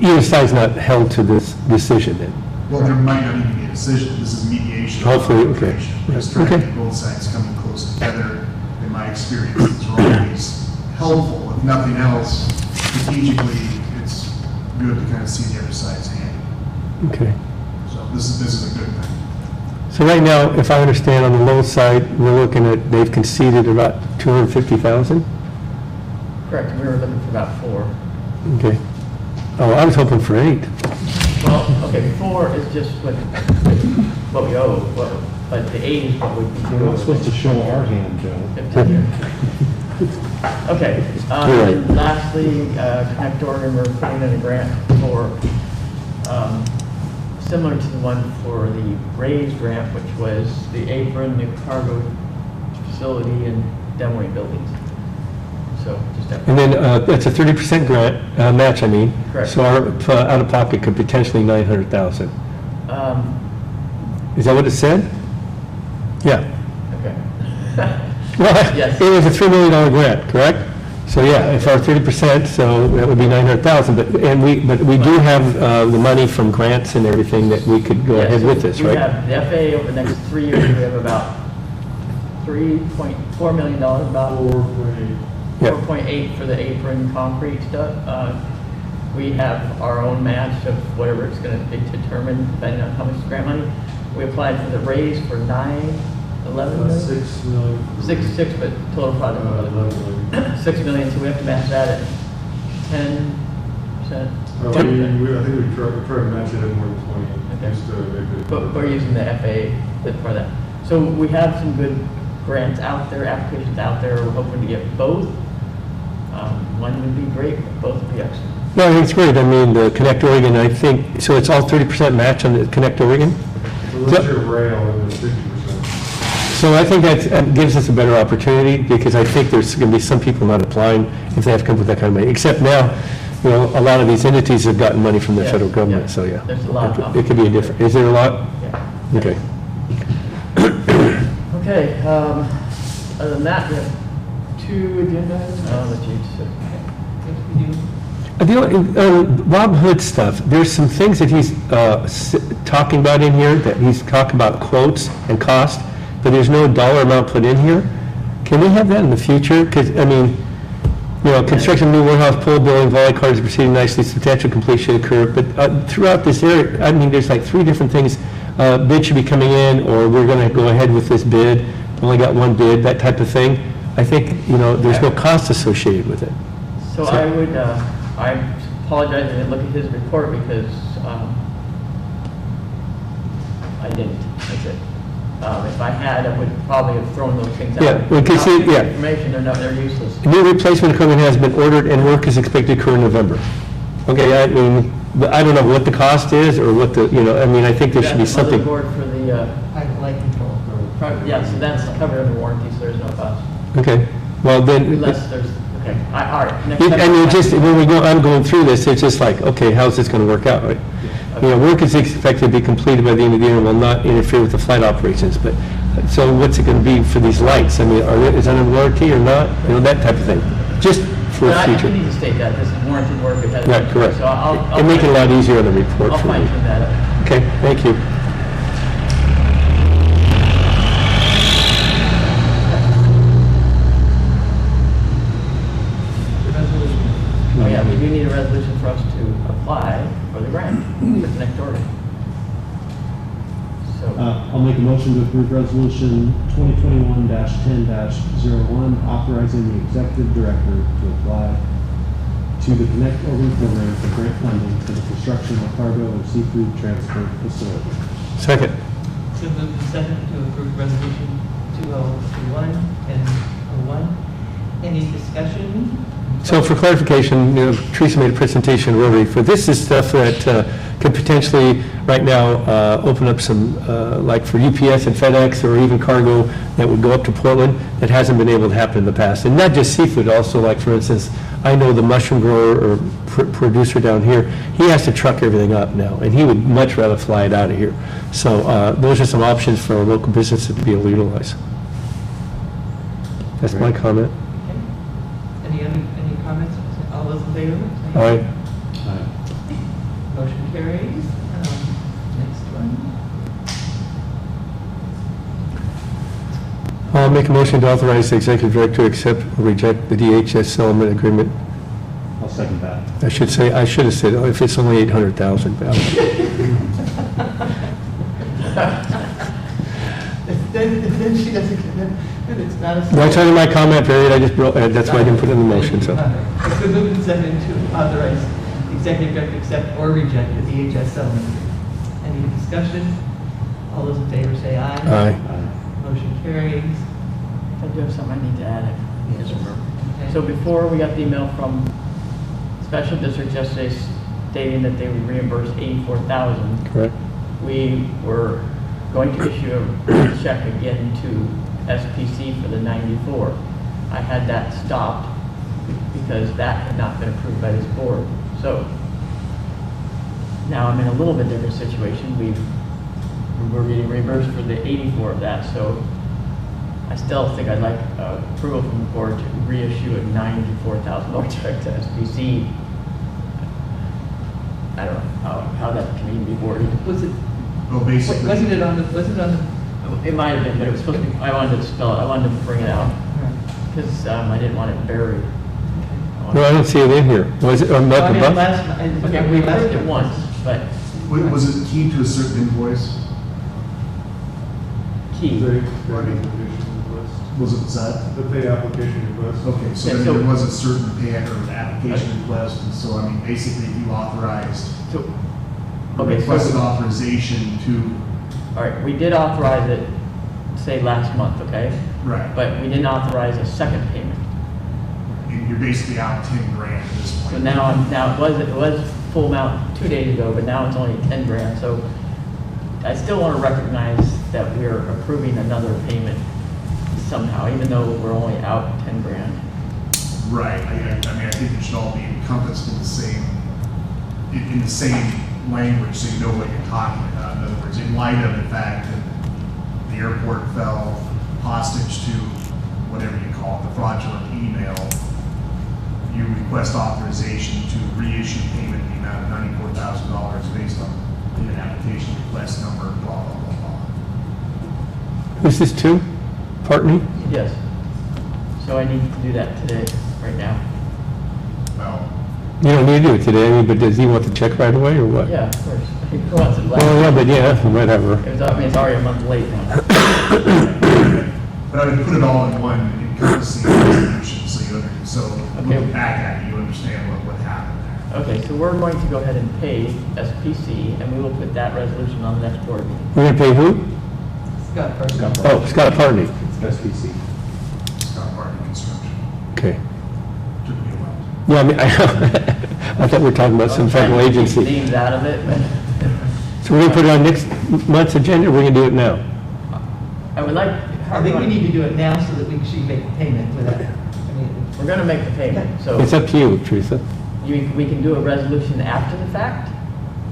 either side's not held to this decision then? Well, there might not even be a decision, this is mediation. Hopefully, okay. arbitration. Just trying to Okay. get both sides coming close together. In my experience, it's always helpful, if nothing else, strategically, it's good to kind of see the other side's hand. Okay. So this is a good thing. So right now, if I understand, on the low side, we're looking at, they've conceded about 250,000? Correct, we were looking for about 4. Okay. Oh, I was hoping for 8. Well, okay, 4 is just what we owe, but the 8 is what we'd be We're doing. not supposed to show our hand, Joe. 15 years. Okay, You're right. and lastly, Connect Oregon, we're putting in a grant for, similar to the one for the RAISE grant, which was the apron, the cargo facility, and demoing buildings. So just that. And then that's a 30% grant, match, I mean. Correct. So our out-of-pocket could potentially 900,000. Is that what it said? Yeah. Okay. Well, Yes. it was a $3 million grant, correct? So yeah, if our 30%, so that would be 900,000, but we do have the money from grants and everything that we could go Yeah, ahead so with this, We right? have the FAA over the next 3 years, we have about $3.4 million, about Yeah. 4.8 for the apron concrete stuff. We have our own match of whatever it's going to be determined, depending on how much grant money. We applied for the raise for 9 11 million? 6 million. 6, but total project, 6 million, so we have to match that at 10%. I think we try to match it at more than 20, Okay. just to make it. But we're using the FA for that. So we have some good grants out there, applications out there. We're hoping to get both. One would be great, but both would be excellent. No, I think it's great. I mean, the Connect Oregon, I think, so it's all 30% match on the Connect Oregon? Unless you're rail, and it's 50%. So I think that gives us a better opportunity, because I think there's going to be some people not applying if they have to come up with that kind of money. Except now, you know, a lot of these entities have gotten money from the Yes, federal government, yeah. so yeah. There's a lot of It could be a different, is there a lot? Yeah. Okay. Okay, other than that, we have 2 agenda items. I'll let you just- Bob Hood stuff, there's some things that he's talking about in here, that he's talking about quotes and cost, but there's no dollar amount put in here. Can we have that in the future? Because, I mean, you know, construction of new warehouse, pool building, volley cars proceeding nicely, substantial completion occur, but throughout this area, I mean, there's like 3 different things. Bid should be coming in, or we're going to go ahead with this bid, only got 1 bid, that type of thing. I think, you know, there's no cost associated with it. So I would, I apologize, I didn't look at his report because I didn't, that's it. If I had, I would probably have thrown those things out. Yeah, well, 'cause Without yeah. Information, they're useless. New replacement equipment has been ordered and work is expected to occur in November. Okay, I mean, but I don't know what the cost is or what the, you know, I mean, I think there should be something. Motherboard for the, Private light control. yeah, so that's covered under warranty, so there's no cost. Okay, well then, Unless there's, okay, all right. next I time- mean, just, when we go, I'm going through this, it's just like, okay, how's this gonna work out, right? You know, work is expected to be completed by the end of the year and will not interfere with the flight operations, but, so what's it gonna be for these lights? I mean, is that under warranty or not? You know, that type of thing, just for But I future. need to state that, this is warranted work. It has- Right, correct. So I'll. And make it a lot easier on the report I'll for fine me. tune that up. Okay, thank you. Oh, yeah, we do need a resolution for us to apply for the grant for Connect Oregon. So, I'll make a motion to approve resolution 2021-10-01, authorizing the executive director to apply to the Connect Oregon program for grant funding for the construction of a cargo and seafood transport facility. Second. So moved and second to approve resolution 2021 and 01. Any discussion? So for clarification, you know, Teresa made a presentation earlier, for this is stuff that could potentially, right now, open up some, like for UPS and FedEx, or even cargo that would go up to Portland, that hasn't been able to happen in the past. And not just seafood, also like, for instance, I know the mushroom grower or producer down here, he has to truck everything up now, and he would much rather fly it out of here. So those are some options for our local businesses to be able to utilize. That's my comment. Okay. Any comments? All those in favor? All right. Motion carries. Next one. I'll make a motion to authorize the executive director to accept or reject the DHS settlement agreement. I'll second that. I should have said, oh, if it's only 800,000. Then she doesn't, then it's not a. No, it's under my comment period, I just wrote, that's why I didn't put it in the motion, so. It's been moved and seconded to authorize the executive director to accept or reject the DHS settlement agreement. Any discussion? All those in favor say aye. Aye. Motion carries. I do have something I need to add. Yes, sir. Okay. So before, we got the email from Special District yesterday stating that they would reimburse $84,000. Correct. We were going to issue a check again to SPC for the 94. I had that stopped because that had not been approved by this board. So now I'm in a little bit different situation. We're getting reimbursed for the 84 of that, so I still think I'd like approval from the board to reissue a $94,000 check to SPC. I don't know how that can even be worded. Was it, Well, basically. wasn't it on the, It might have been, but it was supposed to be, I wanted to spell it, I wanted to bring it out, because I didn't want it buried. No, I don't see it in here. Was it, or I not the mean, buff? Okay, we approved it once, but Was it keyed to a certain invoice? key key. The application request, Was it that? the pay application request. Okay, so Yeah, then so- there was a certain pay or application request, and so, I mean, basically, if you authorized, So, okay, requested so, authorization to, all right, we did authorize it, say, last month, okay? right, But we didn't authorize a second payment. you're basically out 10 grand at this point. So now it was full amount 2 days ago, but now it's only 10 grand. So I still want to recognize that we're approving another payment somehow, even though we're only out 10 grand. Right, I mean, I think it should all be encompassed in the same, in the same language, so you know what you're talking about. In other words, in light of the fact that the airport fell hostage to whatever you call it, the fraudulent email, you request authorization to reissue payment in the amount of $94,000 based on an application request number, blah, blah, blah, blah. Who's this to? Partney? Yes. So I need to do that today, right now. Well, You don't need to do it today, I mean, but does he want the check right away, or what? Yeah, of course. He wants it Oh, yeah, last. but yeah, whatever. I mean, it's already a month late now. but I would put it all in one encompassing resolution, so you, so Okay. looking back at it, you understand what happened there. Okay, so we're going to go ahead and pay SPC, and we will put that resolution on the next board meeting. We're gonna pay who? Scott Parker. Oh, Scott Partney. SPC. Scott Martin Construction, Okay. took me a while. Yeah, I mean, I thought we were talking about some federal I'm trying to keep agency. Names out of it, but So we're gonna put it on next month's agenda, or we're gonna do it now? I would like. I think we need to do it now so that she can make the payment without, I mean, We're gonna make the payment, so It's up to you, Teresa. we can do a resolution after the fact?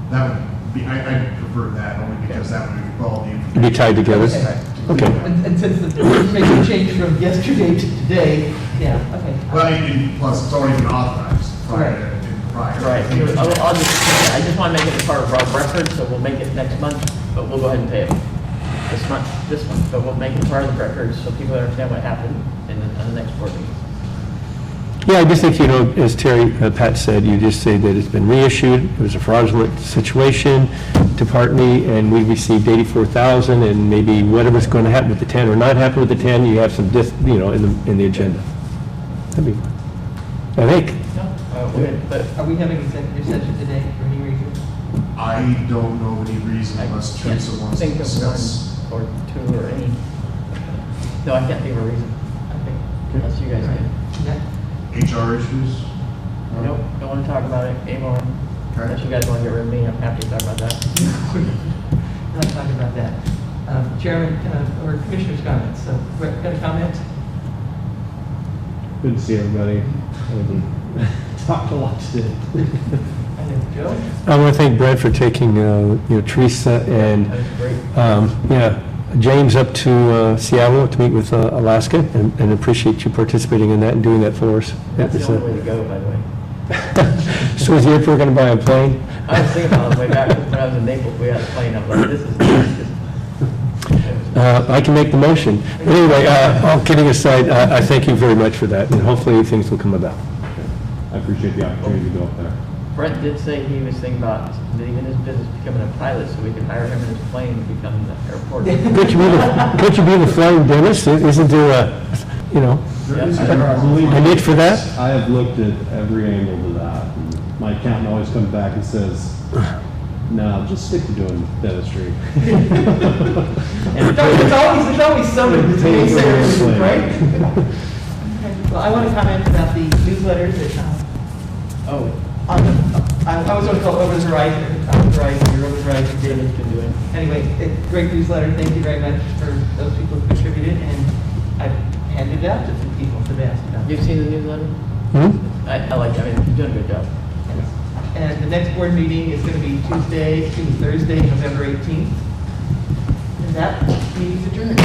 That would be, I prefer that only because that would involve the information. Be tied together? Okay. Okay. and since the information changed from yesterday to today, yeah, okay. Well, and plus, it's already been authorized prior. Right, I'll just, I just wanna make it a part of our record, so we'll make it next month, but we'll go ahead and pay it. This month, but we'll make it part of the record, so people understand what happened on the next board meeting. Yeah, I just think, you know, as Pat said, you just say that it's been reissued, it was a fraudulent situation to Partney, and we received 84,000, and maybe whatever's going to happen with the 10 or not happen with the 10, you have some, you know, in the agenda. That'd be, I think. But Are we having executive session today for any reason? I don't know of any reason I unless can't Teresa wants to think of discuss. one or two or any. No, I can't think of a reason, I think, unless you guys can. Yeah. HR issues? Nope, don't want to talk about it anymore. Unless you guys want to get rid of me, I'm happy to talk about that. Not talking about that. Chairman, or commissioners' comments, so, Brett, got a comment? Good to see everybody. Talked a lot today. And then Joe? I want to thank Brad for taking, you know, Teresa and, That was great. yeah, James up to Seattle to meet with Alaska, and appreciate you participating in that and doing that for us. That's It's, the only way to go, by the way. So is the airport going to buy a plane? I was thinking about it way back when I was in Naples, we had a plane up, like, this is. I can make the motion. But anyway, all kidding aside, I thank you very much for that, and hopefully things will come about. I appreciate the opportunity to go up there. Brent did say he was thinking about leaving his business, becoming a pilot, so we could hire him in his plane and become the airport. Can't you be the flying dentist? Isn't there a, you know, Yeah. a need for that? I have looked at every angle to that. and My accountant always comes back and says, no, just stick to doing dentistry. It's always somebody who's Take it saying, away. right? Well, I want to comment about the newsletters that, Oh, I was going to call Over the Horizon, Over the Horizon, or Over the Horizon, David's been doing. Anyway, great newsletter, thank you very much for those people who contributed, and I've handed it out to some people to ask about. You've seen the newsletter? Hmm? I like, I mean, you're doing a good job. And the next board meeting is going to be Thursday, November 18th. And that meeting's adjourned.